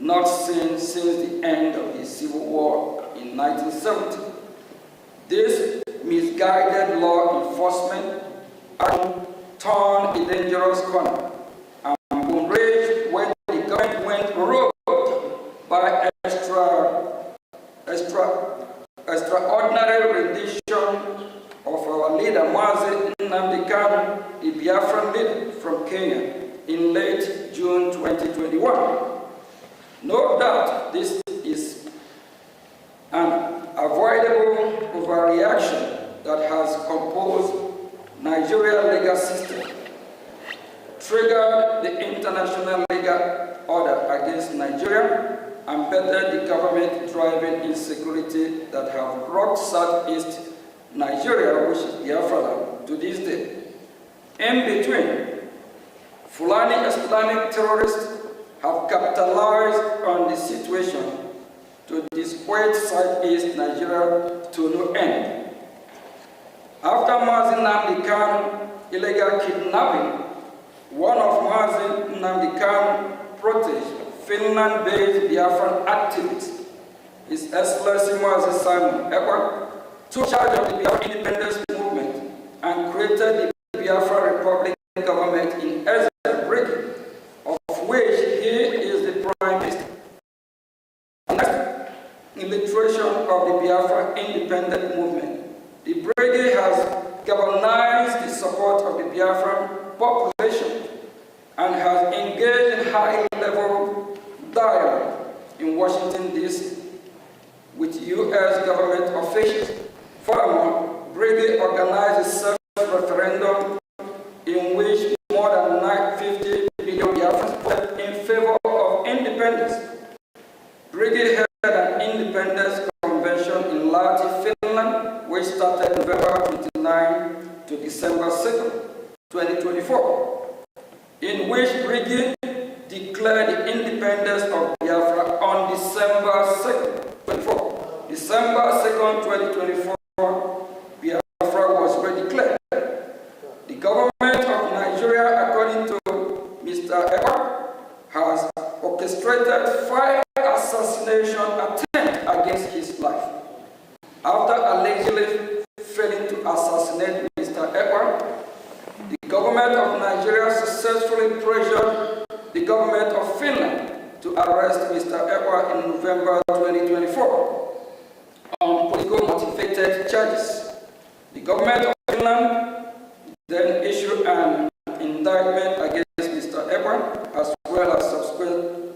not seen since the end of the Civil War in 1970. This misguided law enforcement action turned a dangerous corner and boom raged when the government went rogue by extraordinary rendition of our leader Mazi Nnamdi Kanu, the Biafran leader from Kenya, in late June 2021. No doubt this is an avoidable overreaction that has composed Nigeria's legal system, triggered the international legal order against Nigeria, and bettered the government driving insecurity that have rocked Southeast Nigeria, which is Biafra, to this day. In between, Fulani Islamic terrorists have capitalized on the situation to dissuade Southeast Nigeria to no end. After Mazi Nnamdi Kanu illegal kidnapping, one of Mazi Nnamdi Kanu protege, Finland-based Biafran activist, His Excellency Mazi Simon Ekpa, took charge of the Biafra independence movement and created the Biafra Republic government in exile Brigade, of which he is the Prime Minister. Illustration of the Biafra independent movement. The Brigade has galvanized the support of the Biafran population and has engaged in high-level dialogue in Washington, D.C. with U.S. government officials. Furthermore, Brigade organized a self-referendum in which more than 50 million Biafrans voted in favor of independence. Brigade held an independence convention in Lahti, Finland, which started November 29 to December 2, 2024, in which Brigade declared the independence of Biafra on December 2, 2024. December 2, 2024, Biafra was redeclared. The government of Nigeria, according to Mr. Ekpa, has orchestrated 5 assassination attempts against his life. After allegedly failing to assassinate Mr. Ekpa, the government of Nigeria successfully pressured the government of Finland to arrest Mr. Ekpa in November 2024 on politically motivated charges. The government of Finland then issued an indictment against Mr. Ekpa, as well as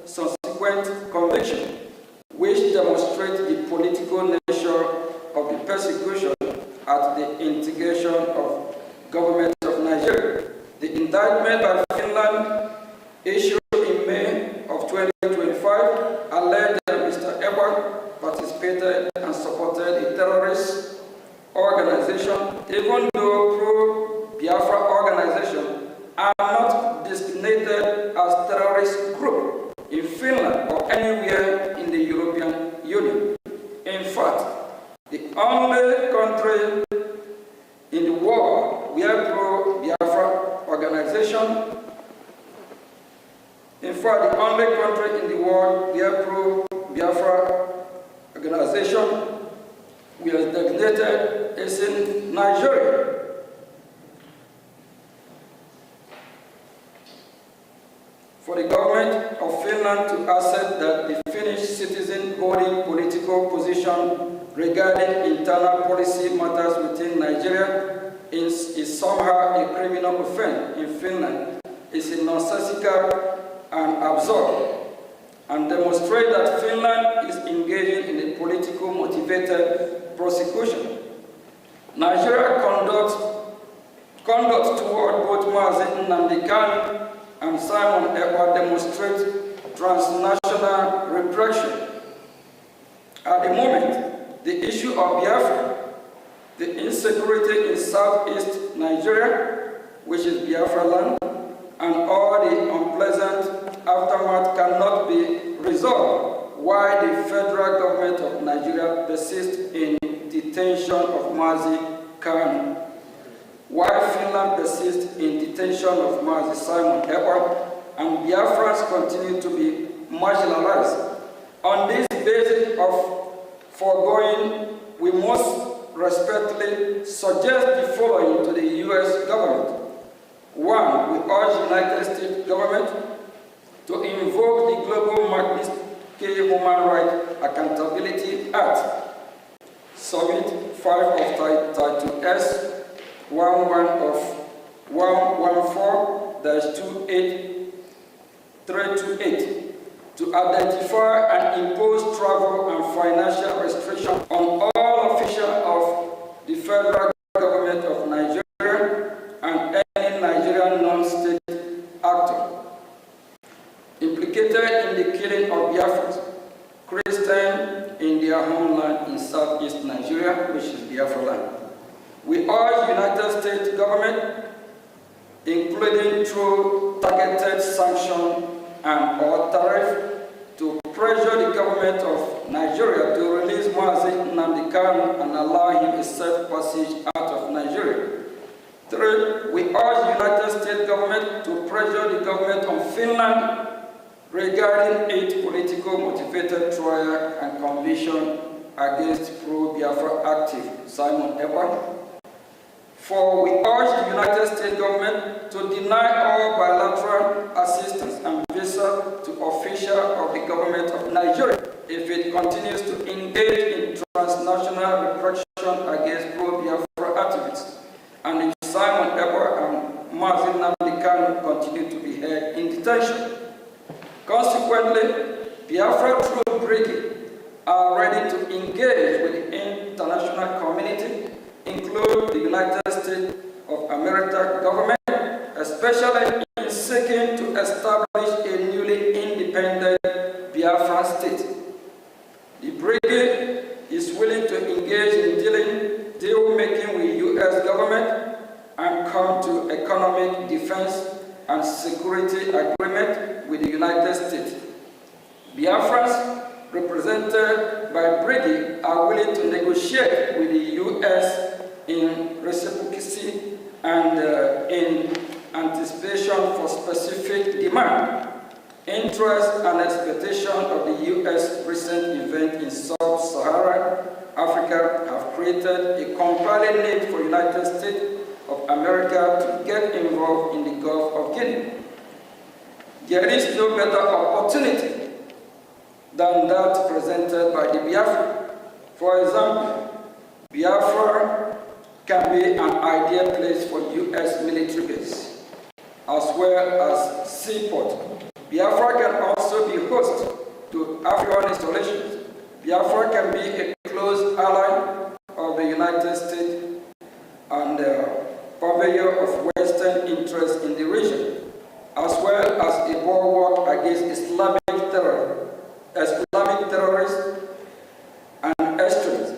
subsequent conviction, which demonstrates the political nature of the persecution at the instigation of government of Nigeria. The indictment by Finland, issued in May of 2025, alleged that Mr. Ekpa participated and supported a terrorist organization, even though pro-Biafra organizations are not designated as terrorist group in Finland or anywhere in the European Union. In fact, the only country in the world where pro-Biafra organization the only country in the world where pro-Biafra organization was designated is in Nigeria. For the government of Finland to accept that the Finnish citizen holding political position regarding internal policy matters within Nigeria is somehow a criminal offense in Finland is nonsensical and absurd, and demonstrate that Finland is engaging in a politically motivated prosecution. Nigeria conduct toward both Mazi Nnamdi Kanu and Simon Ekpa demonstrate transnational repression. At the moment, the issue of Biafra, the insecurity in southeast Nigeria, which is Biafra land, and all the unpleasant aftermath cannot be resolved, while the federal government of Nigeria persists in detention of Mazi Khan, while Finland persists in detention of Mazi Simon Ekpa, and Biafrans continue to be marginalized. On this basis of foregoing, we must respectfully suggest the following to the U.S. government. One, we urge the United States government to invoke the Global Magnitsky Human Rights Accountability Act, Summit 5 of Title S, 11 of 114-28328, to identify and impose travel and financial restrictions on all officials of the federal government of Nigeria and any Nigerian non-state actor implicated in the killing of Biafrans, Christians in their homeland in southeast Nigeria, which is Biafra land. We urge the United States government, including through targeted sanction and or tariff, to pressure the government of Nigeria to release Mazi Nnamdi Kanu and allow him a safe passage out of Nigeria. Three, we urge the United States government to pressure the government of Finland regarding its political motivated trial and conviction against pro-Biafra active Simon Ekpa. For we urge the United States government to deny all bilateral assistance and visa to officials of the government of Nigeria if it continues to engage in transnational repression against pro-Biafra activists, and if Simon Ekpa and Mazi Nnamdi Kanu continue to be held in detention. Consequently, Biafra troop brigade are ready to engage with the international community, include the United States of America government, especially in seeking to establish a newly independent Biafran state. The brigade is willing to engage in deal-making with U.S. government and come to economic defense and security agreement with the United States. Biafrans represented by brigade are willing to negotiate with the U.S. in reciprocity and in anticipation for specific demand, interest and expectation of the U.S. recent event in sub-Saharan Africa have created a compelling need for United States of America to get involved in the Gulf of Guinea. There is no better opportunity than that presented by the Biafra. For example, Biafra can be an ideal place for U.S. military base, as well as seaport. Biafra can also be host to African installations. Biafra can be a close ally of the United States and purveyor of Western interests in the region, as well as a bulwark against Islamic terrorists and extremists.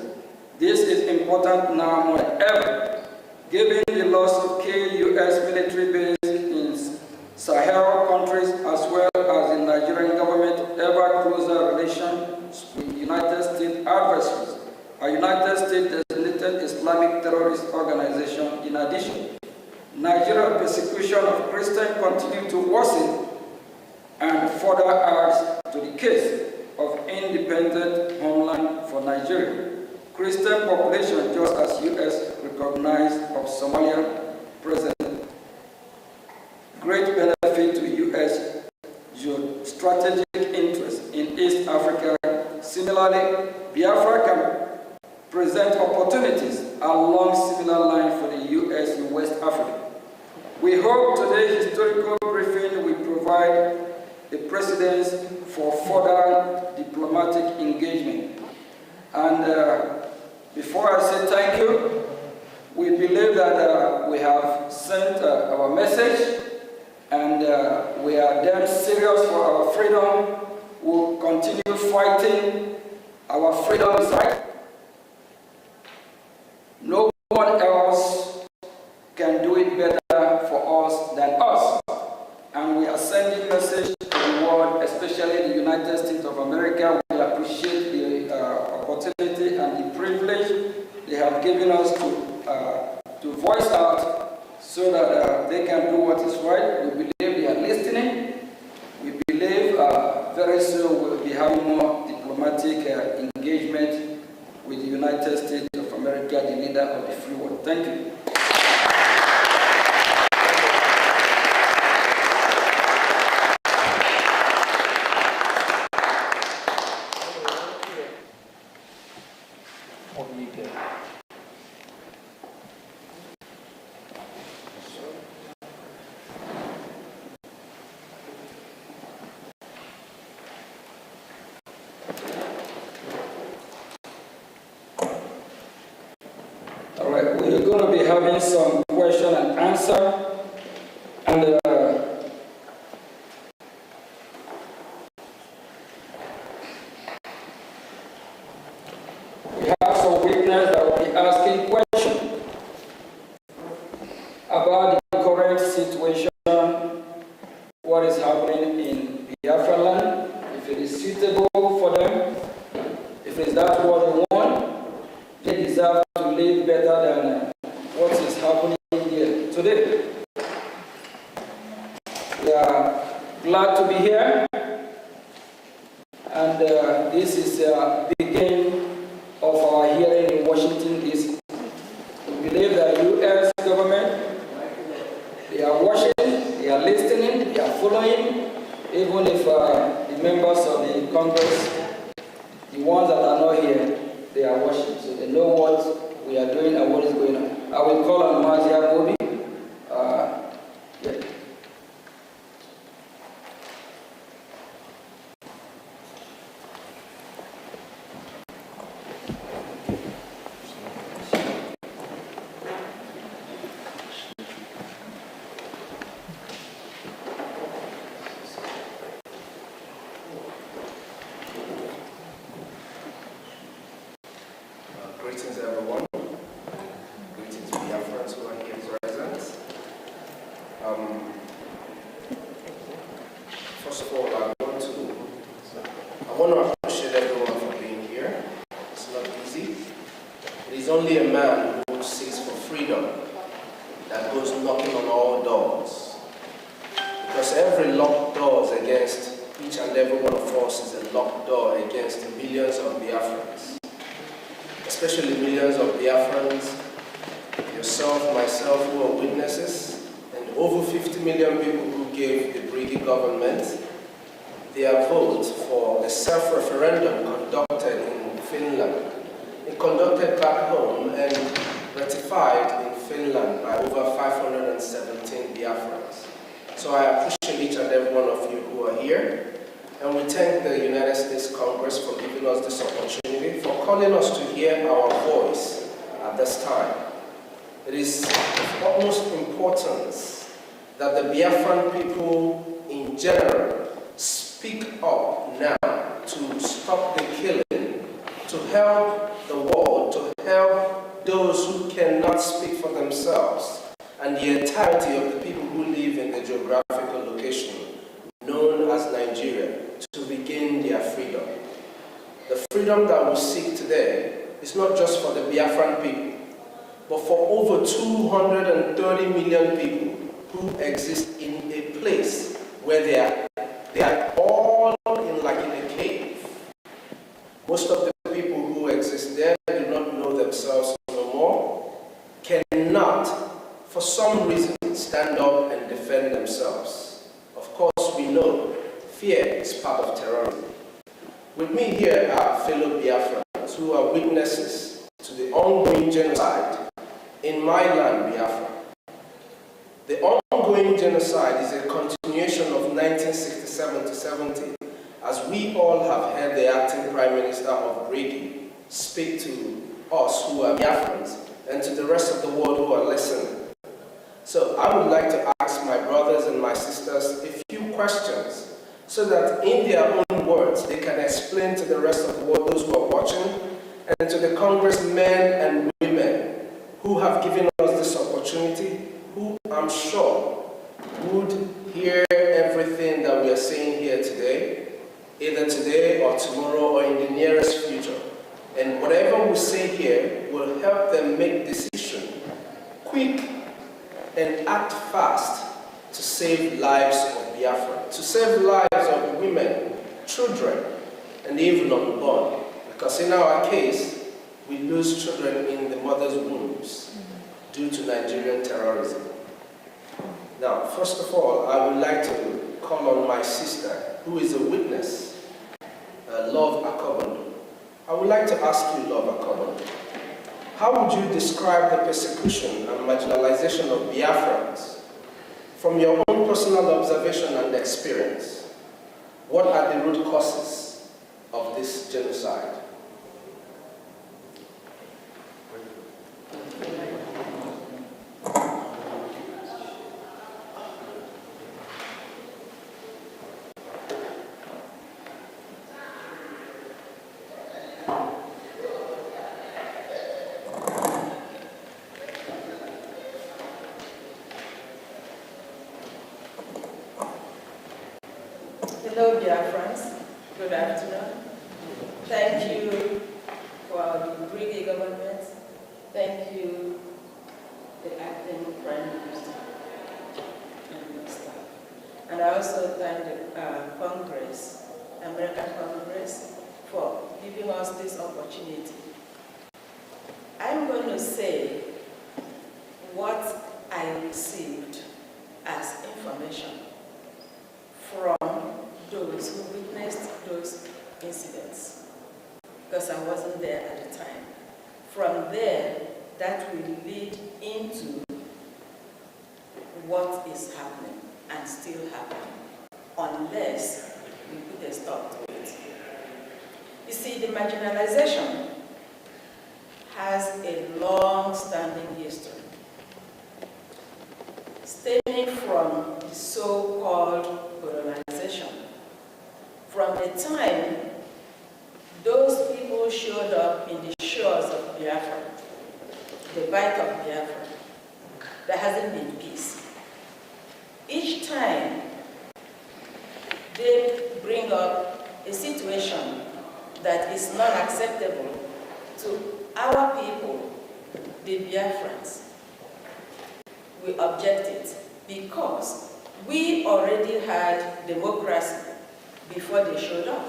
This is important now more than ever, given the loss of key U.S. military bases in Sahel countries, as well as the Nigerian government's ever closer relations with United States adversaries, a United States designated Islamic terrorist organization. In addition, Nigeria's persecution of Christians continues to worsen and further adds to the case of independent homeland for Nigeria. Christian population, just as U.S. recognized of Somalia, present great benefit to U.S. strategic interest in East Africa. Similarly, Biafra can present opportunities along similar lines for the U.S. in West Africa. We hope today's historical briefing will provide a precedent for further diplomatic engagement. And before I say thank you, we believe that we have sent our message, and we are damn serious for our freedom. We'll continue fighting our freedom right, they can do what is right. We believe they are listening. We believe very soon we'll be having more diplomatic engagement with the United States of America, the leader of the free world. Thank you. All right, we're going to be having some question and answer, and we have some witnesses that will be asking questions about the current situation, what is happening in Biafra land, if it is suitable for them, if it's that what they want, they deserve to live better than what is happening here today. We are glad to be here, and this is the beginning of our hearing in Washington, D.C. We believe that the U.S. government, they are watching, they are listening, they are following, even if the members of the Congress, the ones that are not here, they are watching, so they know what we are doing and what is going on. I will call on Mazia Mobi. Yeah. Greetings, everyone. Greetings, Biafrans who are here present. First of all, I want to appreciate everyone for being here. It's not easy. It is only a man who seeks for freedom that goes knocking on all doors. Because every locked door is against each and every one of us is a locked door against millions of Biafrans. Especially millions of Biafrans, yourself, myself, who are witnesses, and over 50 million people who gave the British government their vote for a self-referendum conducted in Finland. It conducted back home and ratified in Finland by over 517 Biafrans. So I appreciate each and every one of you who are here. And we thank the United States Congress for giving us this opportunity, for calling us to hear our voice at this time. It is of utmost importance that the Biafran people in general speak up now to stop the killing, to help the world, to help those who cannot speak for themselves, and the entirety of the people who live in the geographical location known as Nigeria, to regain their freedom. The freedom that we seek today is not just for the Biafran people, but for over 230 million people who exist in a place where they are all in a cave. Most of the people who exist there do not know themselves no more, cannot, for some reason, stand up and defend themselves. Of course, we know fear is part of terrorism. With me here are fellow Biafrans who are witnesses to the ongoing genocide in my land, Biafra. The ongoing genocide is a continuation of 1967 to 70, as we all have heard the acting Prime Minister of Brady speak to us who are Biafrans and to the rest of the world who are listening. So I would like to ask my brothers and my sisters a few questions, so that in their own words, they can explain to the rest of the world, those who are watching, and to the congressmen and women who have given us this opportunity, who I'm sure would hear everything that we are saying here today, either today or tomorrow or in the nearest future. And whatever we say here will help them make decisions quick and act fast to save lives of Biafra, to save lives of women, children, and even unborn. Because in our case, we lose children in the mother's wombs due to Nigerian terrorism. Now, first of all, I would like to call on my sister, who is a witness, Love Akobondo. I would like to ask you, Love Akobondo, how would you describe the persecution and marginalization of Biafrans from your own personal observation and experience? What are the root causes of this genocide? Hello, Biafrans. Good afternoon. Thank you for the Brigade government. Thank you, the acting Prime Minister and the staff. And I also thank the Congress, American Congress, for giving us this opportunity. I'm going to say what I received as information from those who witnessed those incidents, because I wasn't there at the time. From there, that will lead into what is happening and still happening, unless we put a stop to it. You see, the marginalization has a long-standing history, stemming from the so-called colonization. From the time those people showed up in the shores of Biafra, the Bight of Biafra, there hasn't been peace. Each time they bring up a situation that is not acceptable to our people, the Biafrans, we object it because we already had democracy before they showed up.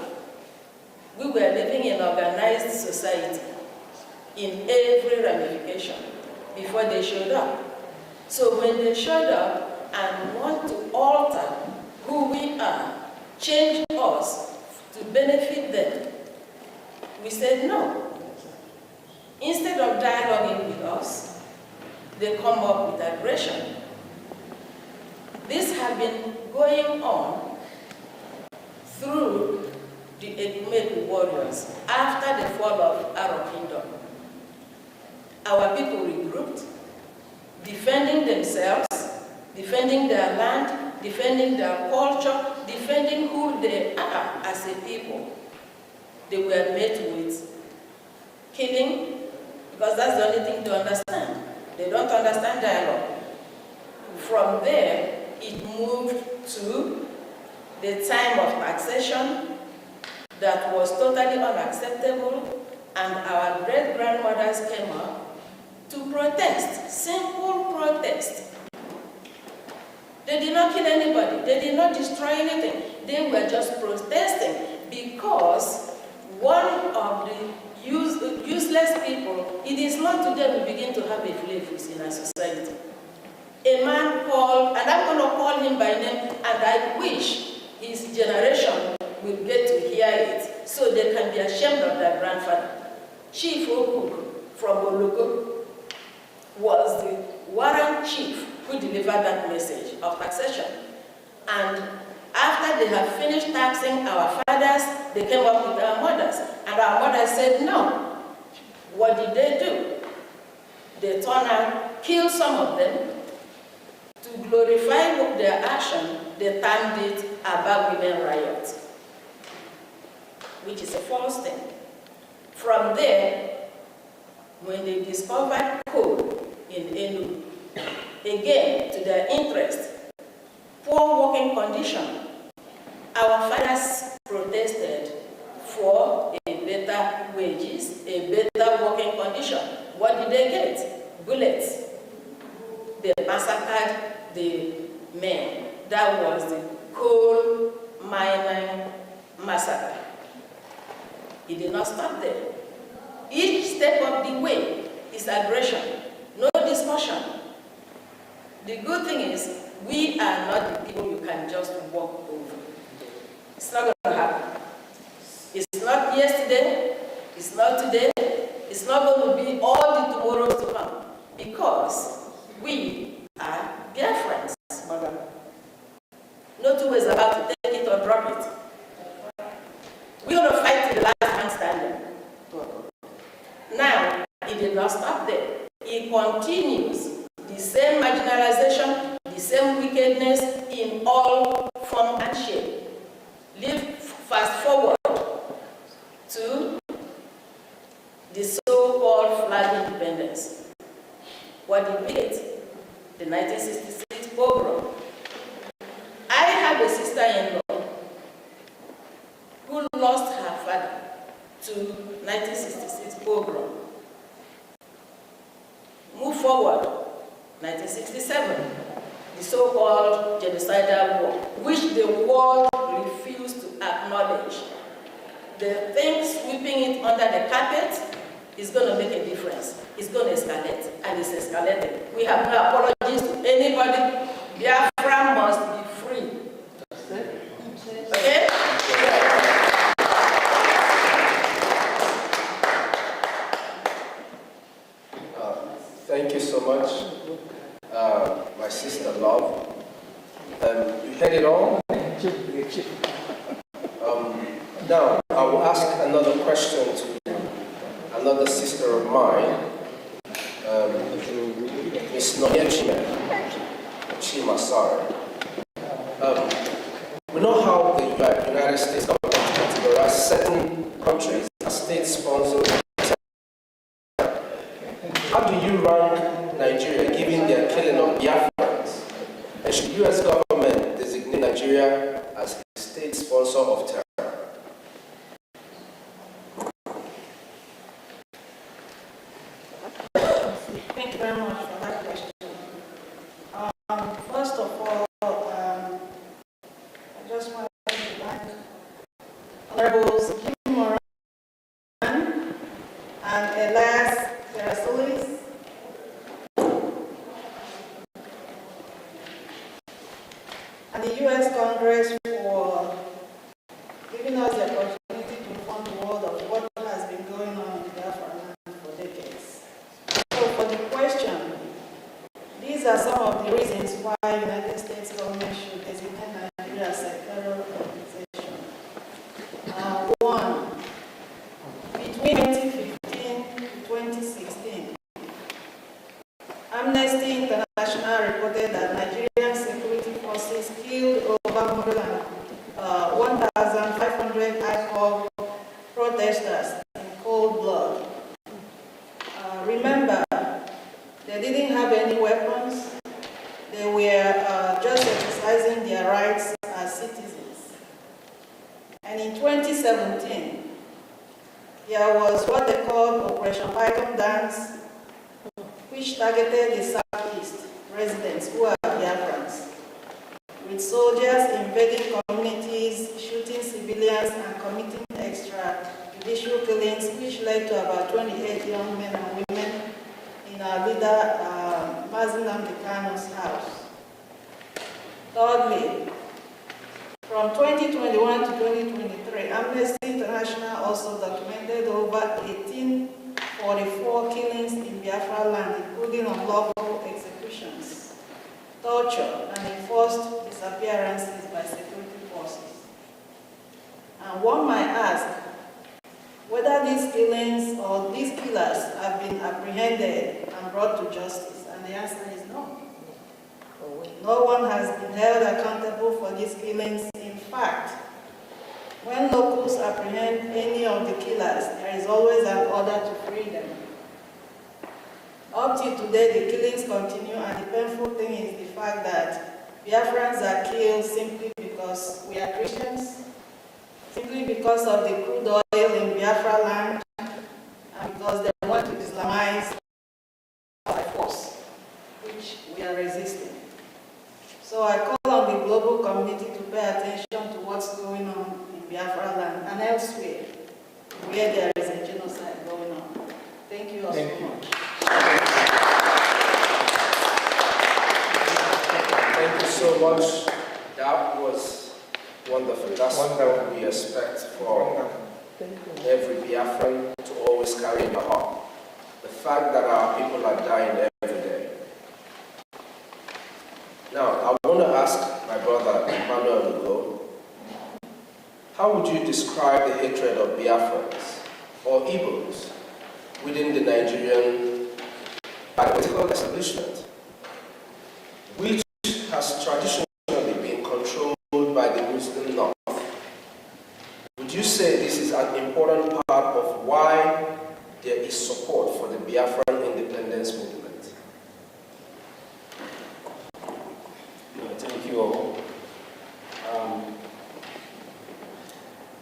We were living in organized society in every ramification before they showed up. So when they showed up and want to alter who we are, change us to benefit them, we said no. Instead of dialoguing with us, they come up with aggression. This has been going on through the Edumegu warriors after the fall of our kingdom. Our people regrouped, defending themselves, defending their land, defending their culture, defending who they are as a people. They were met with killing, because that's the only thing they understand. They don't understand dialogue. From there, it moved to the time of taxation that was totally unacceptable, and our great-grandmothers came up to protest, simple protest. They did not kill anybody, they did not destroy anything. They were just protesting because one of the useless people, it is not today we begin to have a flavors in our society. A man called, and I'm going to call him by name, and I wish his generation will get to hear it so they can be ashamed of their grandfather. Chief Okuk from Oloko was the warrant chief who delivered that message of taxation. And after they had finished taxing our fathers, they came up with our mothers. And our mothers said no. What did they do? They turned out, killed some of them. To glorify their action, they termed it a women riot, which is a false thing. From there, when they discovered coal in Enugu, again, to their interest, poor working condition, our fathers protested for a better wages, a better working condition. What did they get? Bullets. They massacred men. That was the coal mining massacre. He did not stop there. Each step of the way is aggression, no discussion. The good thing is, we are not the people you can just walk over. It's not going to happen. It's not yesterday, it's not today, it's not going to be all the tomorrows to come, because we are Biafrans, madam. No two ways about to take it or drop it. We're going to fight to the last man standing. Now, he did not stop there. He continues the same marginalization, the same wickedness in all form and shape. Fast forward to the so-called flag independence. What did we get? The 1966 pogrom. I have a sister-in-law who lost her father to 1966 pogrom. Move forward, 1967, the so-called genocidal war, which the world refused to acknowledge. The thing sweeping it under the carpet is going to make a difference. It's going to escalate, and it's escalating. We have no apologies to anybody. Biafra must be free. Okay? Thank you so much, my sister Love. You heard it all? Now, I will ask another question to another sister of mine, Ms. Nonyechime Chimasari. We know how the United States government categorizes certain countries as state-sponsored. How do you rank Nigeria given their killing of Biafrans? And should the U.S. government designate Nigeria as a state sponsor of terror? Thank you very much for that question. First of all, I just want to thank Honorables Kim Moran and Elias Terasulis and the U.S. Congress for giving us the opportunity to inform the world of what has been going on in Biafra land for decades. So for the question, these are some of the reasons why the United States government should designate Nigeria as a terror organization. One, between 2015 to 2016, Amnesty International reported that Nigerian security forces killed over more than 1,500 IPOB protesters in cold blood. Remember, they didn't have any weapons. They were just exercising their rights as citizens. And in 2017, there was what they called Operation Python Dance, which targeted the Southeast residents who are Biafrans, with soldiers invading communities, shooting civilians, and committing extrajudicial killings, which led to about 28 young men and women in our leader, Mazi Nnamdi Kanu's house. Thirdly, from 2021 to 2023, Amnesty International also documented over 1844 killings in Biafra land, including unlawful executions, torture, and enforced disappearances by security forces. And one might ask whether these killings or these killers have been apprehended and brought to justice, and the answer is no. No one has been held accountable for these killings. In fact, when locals apprehend any of the killers, there is always an order to free them. Up till today, the killings continue, and the painful thing is the fact that Biafrans are killed simply because we are Christians, simply because of the crude oil in Biafra land, and because they want to Islamize by force, which we are resisting. So I call on the global community to pay attention to what's going on in Biafra land and elsewhere where there is a genocide going on. Thank you all so much. Thank you so much. That was wonderful. That's what we expect from every Biafran to always carry in the heart. The fact that our people are dying every day. Now, I want to ask my brother Emmanuel Lugo, how would you describe the hatred of Biafrans or Igbos within the Nigerian political establishment, which has traditionally been controlled by the Muslim North? Would you say this is an important part of why there is support for the Biafran independence movement? Thank you all.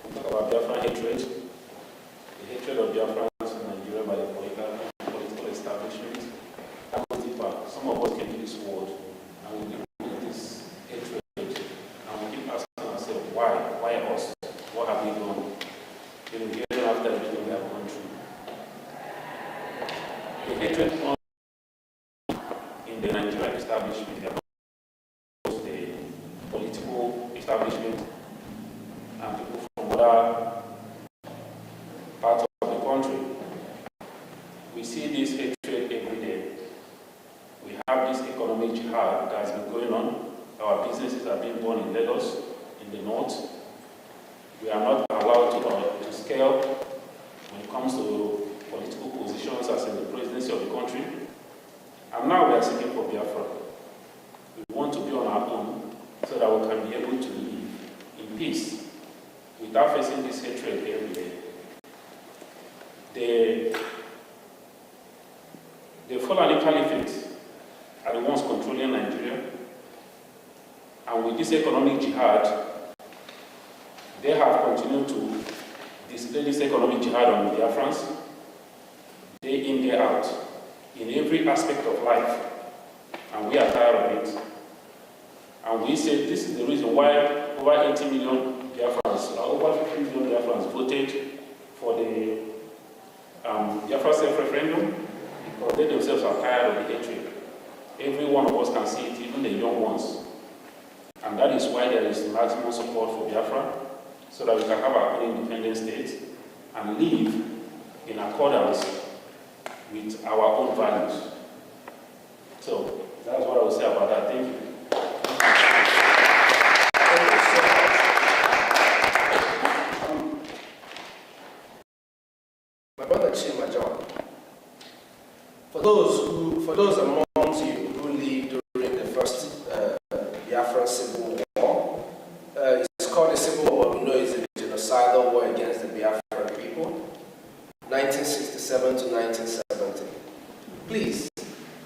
We talk about Biafran hatred. The hatred of Biafrans in Nigeria by the political establishment. That goes deeper. Some of us can use this word and we look at this hatred and we keep asking ourselves, why? Why us? What have we done? Here after everything we have gone through. The hatred in the Nigerian establishment, the political establishment, and people from other parts of the country. We see this hatred every day. We have this economic jihad that has been going on. Our businesses are being born in Lagos, in the north. We are not allowed to scale when it comes to political positions as in the presidency of the country. And now we are seeking for Biafra. We want to be on our own so that we can be able to live in peace without facing this hatred every day. The Fulani Caliphate are the ones controlling Nigeria. And with this economic jihad, they have continued to display this economic jihad on the Biafrans, day in, day out, in every aspect of life. And we are tired of it. And we say this is the reason why over 80 million Biafrans, over 50 million Biafrans voted for the Biafra self-referendum, because they themselves are tired of the hatred. Every one of us can see it, even the young ones. And that is why there is maximum support for Biafra, so that we can have our own independent state and live in accordance with our own values. So that's what I will say about that. Thank you. My brother Chima John, for those amongst you who lived during the first Biafran Civil War, it's called a civil war. We know it's a genocidal war against the Biafran people, 1967 to 1970. Please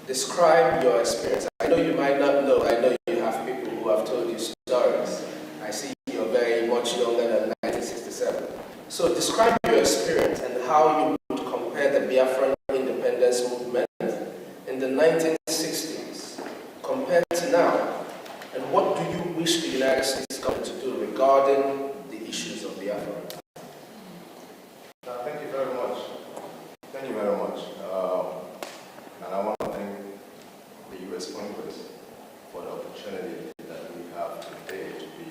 describe your experience. I know you might not know. I know you have people who have told you stories. I see you're very much younger than 1967. So describe your experience and how you would compare the Biafran independence movement in the 1960s compared to now, and what do you wish the United States government to do regarding the issues of Biafra? Thank you very much. Thank you very much. And I want to thank the U.S. Congress for the opportunity that we have today to be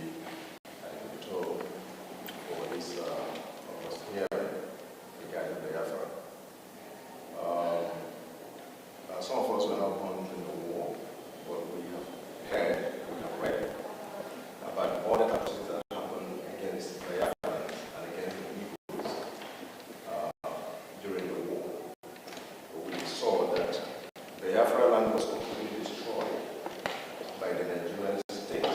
at the Capitol for this hearing regarding Biafra. Some of us were not born in the war, but we have heard, we have read about all the atrocities that happened against Biafrans and against the Igbos during the war. We saw that Biafra land was completely destroyed by the Nigerian state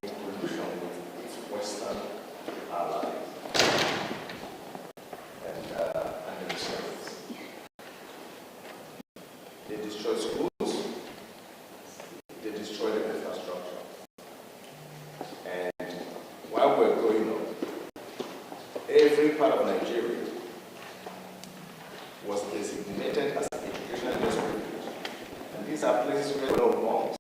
in collusion with its Western allies and the Muslims. They destroyed schools, they destroyed the infrastructure. And while we're growing up, every part of Nigeria was designated as educational district. And these are places where no bombs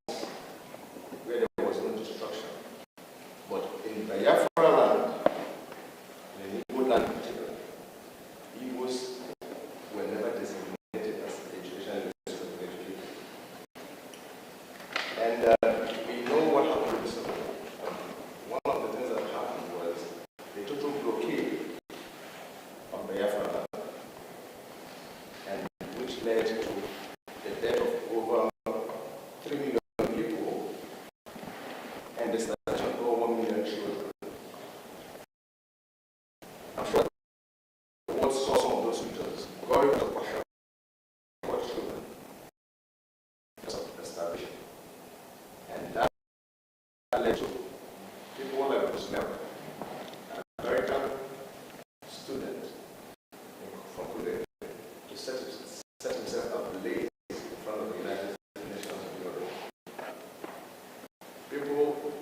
people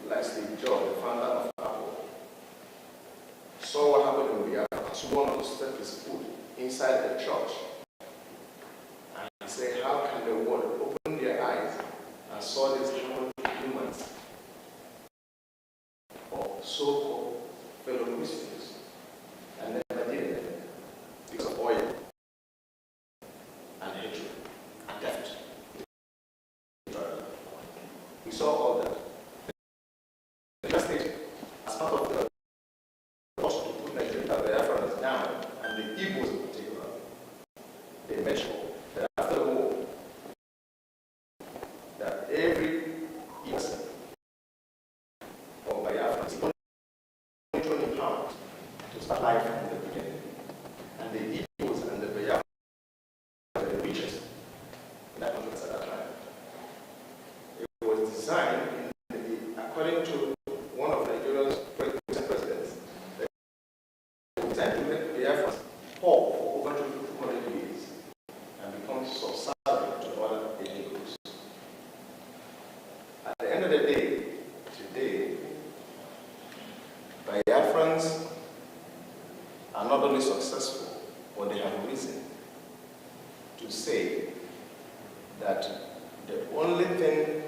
like Steve Jobs, the founder of Apple, saw what happened in Biafra, so wanted to step his foot inside the church and say, how can the world open their eyes and saw these humans or so-called fellow Christians and never did it because of oil and hatred and theft. We saw all that. The United States, as part of the cost to put Nigeria, the Biafrans down, and the Igbos in particular, they made sure that after the war, that every person or Biafran is only 20 pounds to start life from the beginning. And the Igbos and the Biafrans were the richest in that country at that time. It was designed according to one of Nigeria's presidents, it was designed to make Biafrans poor for over 200 years and become subservient to other ethnic groups. At the end of the day, today, Biafrans are not only successful, but they have reason to say that the only thing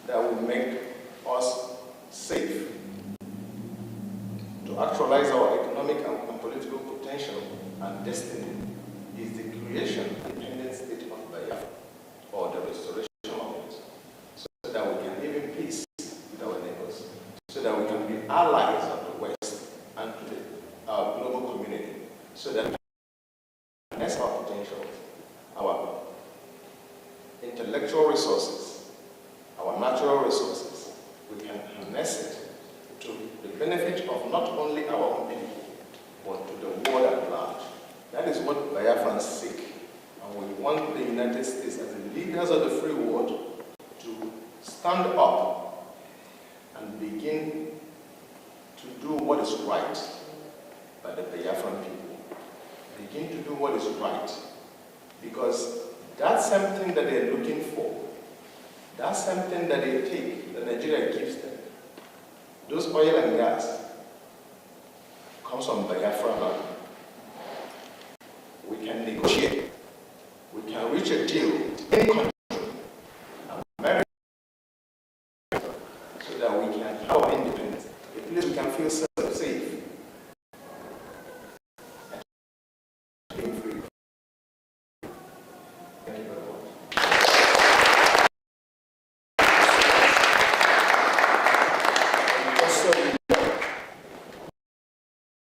that will make us safe to actualize our economic and political potential and destiny is the creation of an independent state of Biafra, or the restoration of it, so that we can live in peace with our neighbors, so that we can be allies of the West and to our global community, so that we can harness our potential, our intellectual resources, our natural resources. We can harness it to the benefit of not only our own people, but to the world at large. That is what Biafrans seek. And we want the United States, as the leaders of the free world, to stand up and begin to do what is right by the Biafran people. Begin to do what is right. Because that's something that they're looking for. That's something that they take, that Nigeria gives them. Those oil and gas comes from Biafra land. We can negotiate. We can reach a deal in any country, America, so that we can have our independence. At least we can feel safe. And being free. Thank you very much.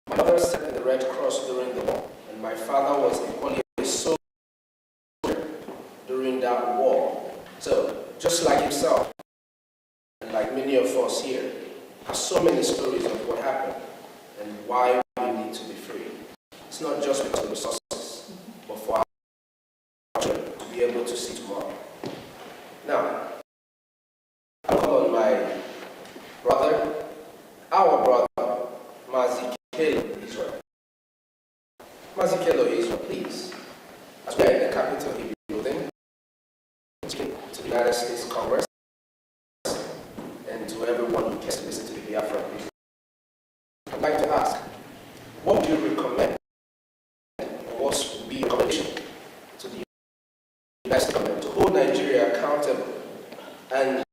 My mother served in the Red Cross during the war, and my father was equally a soldier during that war. So, just like himself, and like many of us here, have so many stories of what happened and why we need to be free. It's not just for the resources, but for our children to be able to see tomorrow. Now, I call on my brother, our brother, Mazikelo Israel. Mazikelo Israel, please, as we are in the Capitol Hill building, to the United States Congress, and to everyone who cares to listen to the Biafra people, I'd like to ask, what would you recommend, or what would be your recommendation to the United States government to hold Nigeria accountable and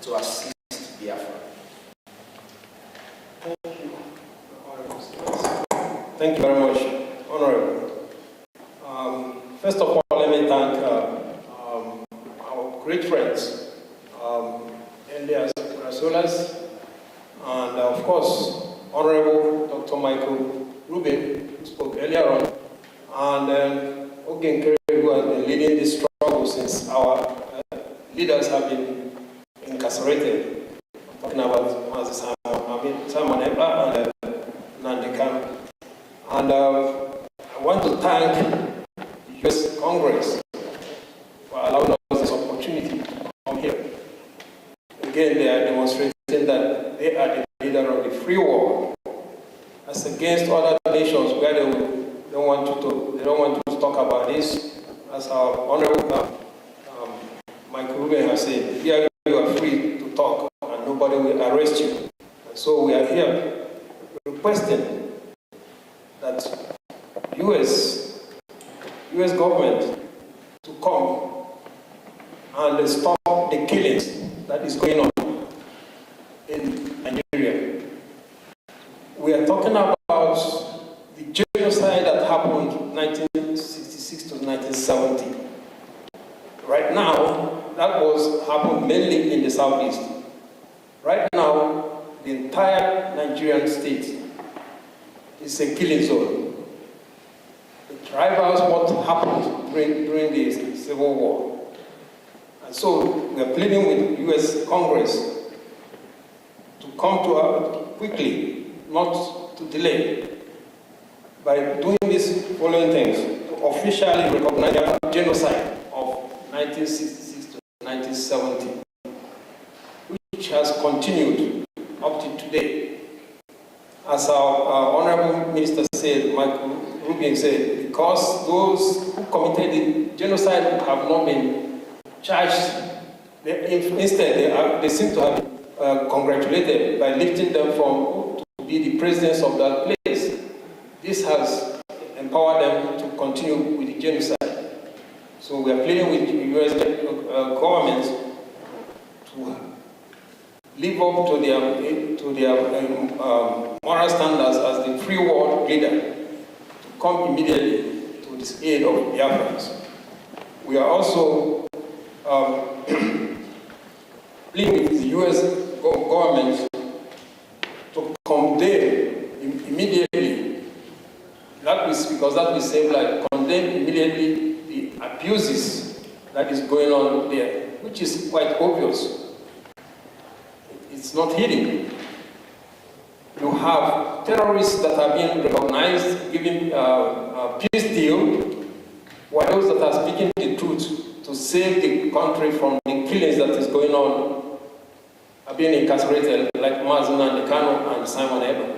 to assist Biafra? Thank you very much, Honorable. First of all, let me thank our great friends, Elias Rasolas, and of course, Honorable Dr. Michael Rubin, who spoke earlier on, and Ogen Kerry, who has been leading this struggle since our leaders have been incarcerated. I'm talking about Simon Ebba and Nandekam. And I want to thank the U.S. Congress for allowing us this opportunity to come here. Again, they are demonstrating that they are the leader of the free world, as against other nations where they don't want to talk about this. As our Honorable Michael Rubin has said, we are arrest you. And so we are here requesting that U.S. government to come and stop the killings that is going on in Nigeria. We are talking about the genocide that happened 1966 to 1970. Right now, that happened mainly in the southeast. Right now, the entire Nigerian state is a killing zone. It rivals what happened during the Civil War. And so we are pleading with the U.S. Congress to come to us quickly, not to delay, by doing these following things: to officially recognize the genocide of 1966 to 1970, which has continued up to today. As our Honorable Minister said, Michael Rubin said, because those who committed the genocide have not been charged, instead they seem to have congratulated by lifting them from to be the presidents of that place. This has empowered them to continue with the genocide. So we are pleading with the U.S. government to live up to their moral standards as the free world leader, to come immediately to this aid of Biafrans. We are also pleading with the U.S. government to condemn immediately, because that will save life, condemn immediately the abuses that is going on there, which is quite obvious. It's not hidden. You have terrorists that are being recognized, giving a peace deal, while those that are speaking the truth to save the country from the killings that is going on are being incarcerated, like Mazen and Kano and Simon Eber.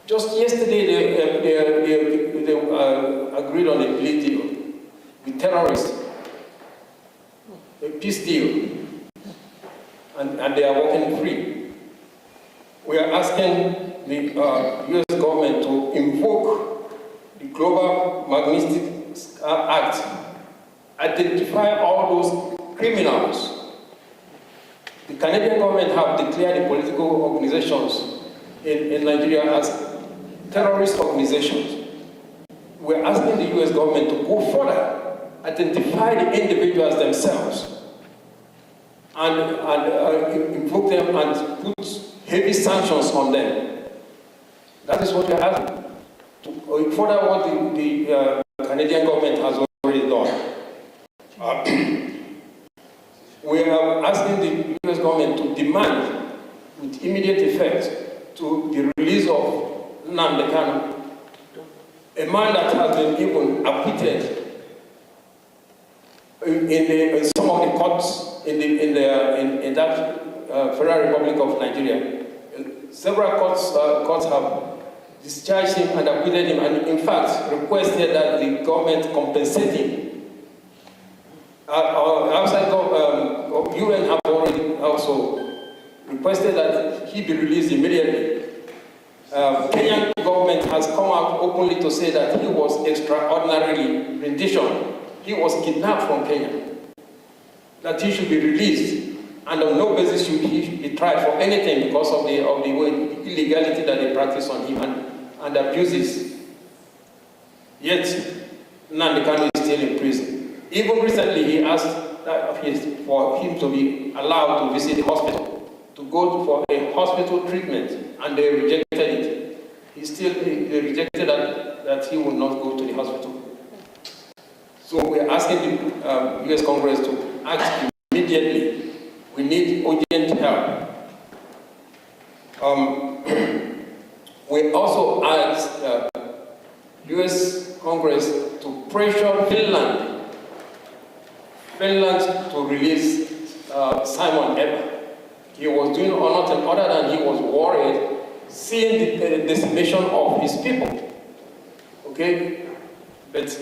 Just yesterday, they agreed on a plea deal with terrorists, a peace deal, and they are walking free. We are asking the U.S. government to invoke the Global Magnitsky Act, identify all those criminals. The Canadian government have declared the political organizations in Nigeria as terrorist organizations. We're asking the U.S. government to go further, identify the individuals themselves, and invoke them and put heavy sanctions on them. That is what we're asking. To further what the Canadian government has already done. We are asking the U.S. government to demand, with immediate effect, to the release of Nnamdi Kanu, a man that has been even acquitted in some of the courts in that Federal Republic of Nigeria. Several courts have discharged him and acquitted him, and in fact requested that the government compensate him. Outside UN have already also requested that he be released immediately. Kenyan government has come out openly to say that he was extraordinarily rendition. He was kidnapped from Kenya. That he should be released, and on no basis should he be tried for anything because of the illegality that they practice on him and abuses. Yet, Nnamdi Kanu is still in prison. Even recently, he asked for him to be allowed to visit the hospital, to go for a hospital treatment, and they rejected it. They rejected that he would not go to the hospital. So we are asking the U.S. Congress to act immediately. We need urgent help. We also ask U.S. Congress to pressure Finland to release Simon Eber. He was doing nothing other than he was worried seeing the decimation of his people. Okay? But that's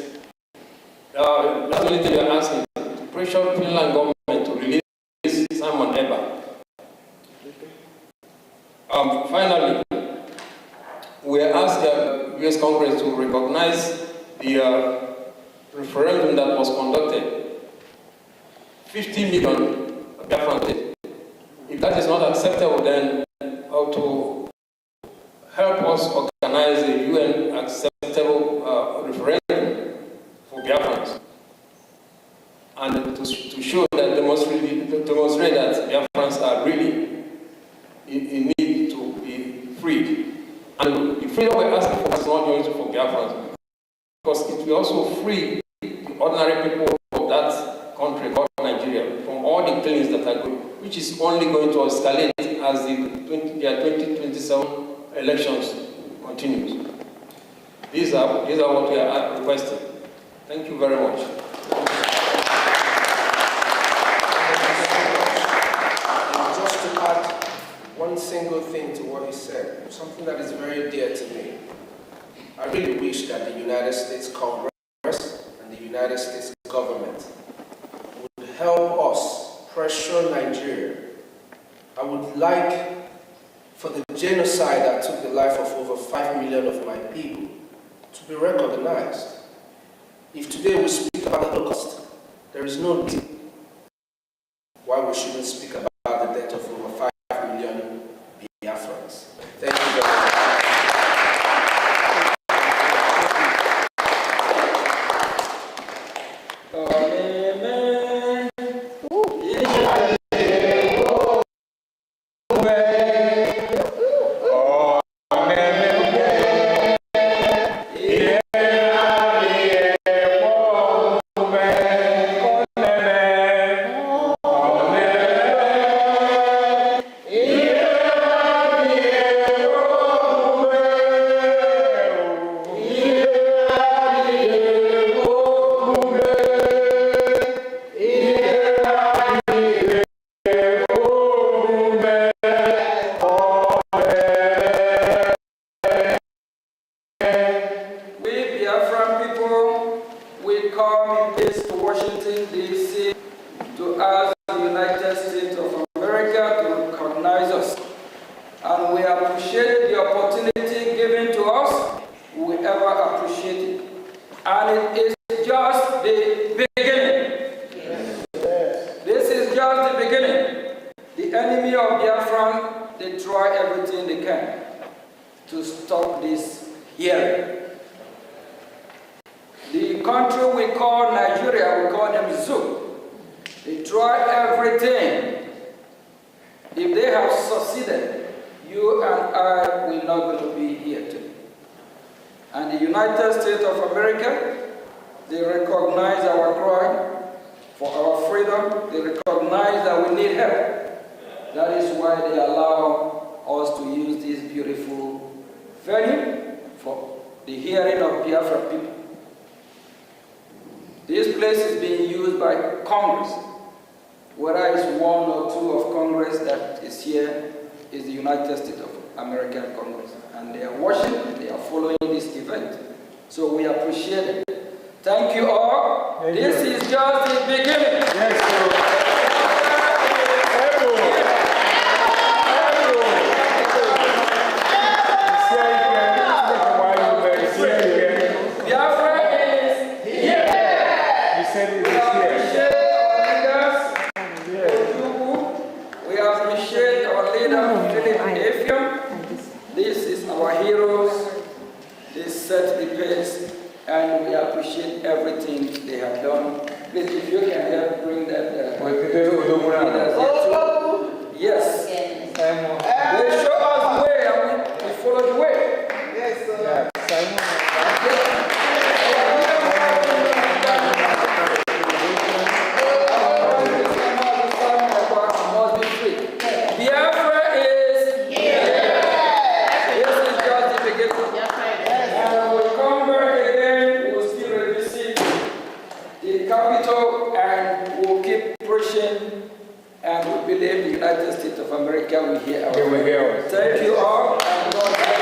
the only thing we are asking, to pressure Finland government to release Simon Eber. this Congress to recognize the referendum that was conducted. 50 million Biafrans. If that is not acceptable, then how to help us organize a UN acceptable referendum for Biafrans, and to show that demonstrate that Biafrans are really in need to be freed. And the freedom we're asking for is not only for Biafrans, because it will also free the ordinary people of that country called Nigeria from all the killings that are going, which is only going to escalate as the 2027 elections continues. These are what we are requesting. Thank you very much. Just to add one single thing to what he said, something that is very dear to me. I really wish that the United States Congress and the United States government would help us pressure Nigeria. I would like for the genocide that took the life of over 5 million of my people to be recognized. If today we speak about the Holocaust, there is no reason why we shouldn't speak about the death of over 5 million Biafrans. Thank you very much. Thank you all. And God bless.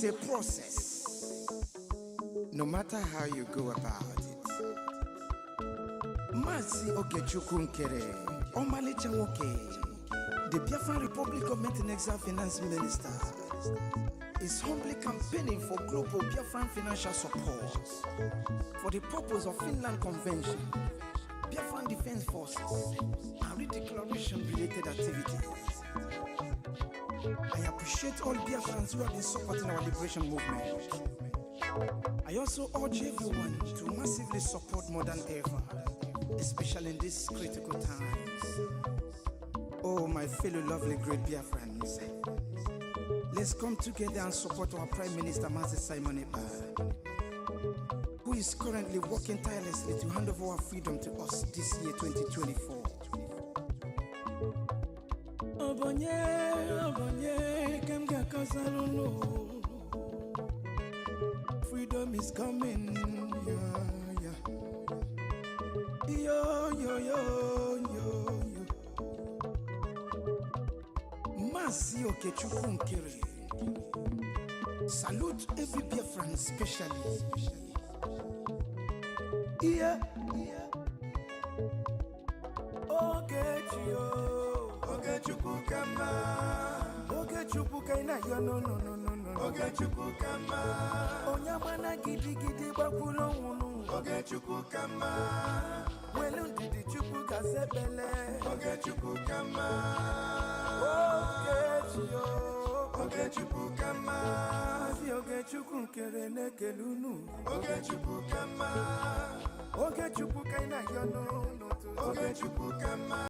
a process. No matter how you go about it. Masi Okechukwu Nkere, Omalicha Nwoke, the Biafran Republic Government and Exile Finance Minister, is humbly campaigning for global Biafran financial support for the purpose of Finland Convention, Biafran Defense Forces, and redeclaration-related activities. I appreciate all Biafrans who have been supporting our liberation movement. I also urge everyone to massively support more than ever, especially in these critical times. Oh, my fellow lovely great Biafrans, let's come together and support our Prime Minister, Mazi Simon Ekpa, who is currently working tirelessly to hand over our freedom to us this year, 2024. Freedom is coming, yeah, yeah. Yo, yo, yo, yo, yo. Masi Okechukwu Nkere. Salute every Biafran especially. Yeah, yeah. Okechukwu kama. Okechukwu kaina yo no no no no no. Okechukwu kama. Onyamana gidi gidi bakulo munu. Okechukwu kama. Welu didi chukwu kasebele. Okechukwu kama. Okechukwu kama. Si Okechukwu Nkere nekelunu. Okechukwu kama. Okechukwu kaina yo no no to. Okechukwu kama.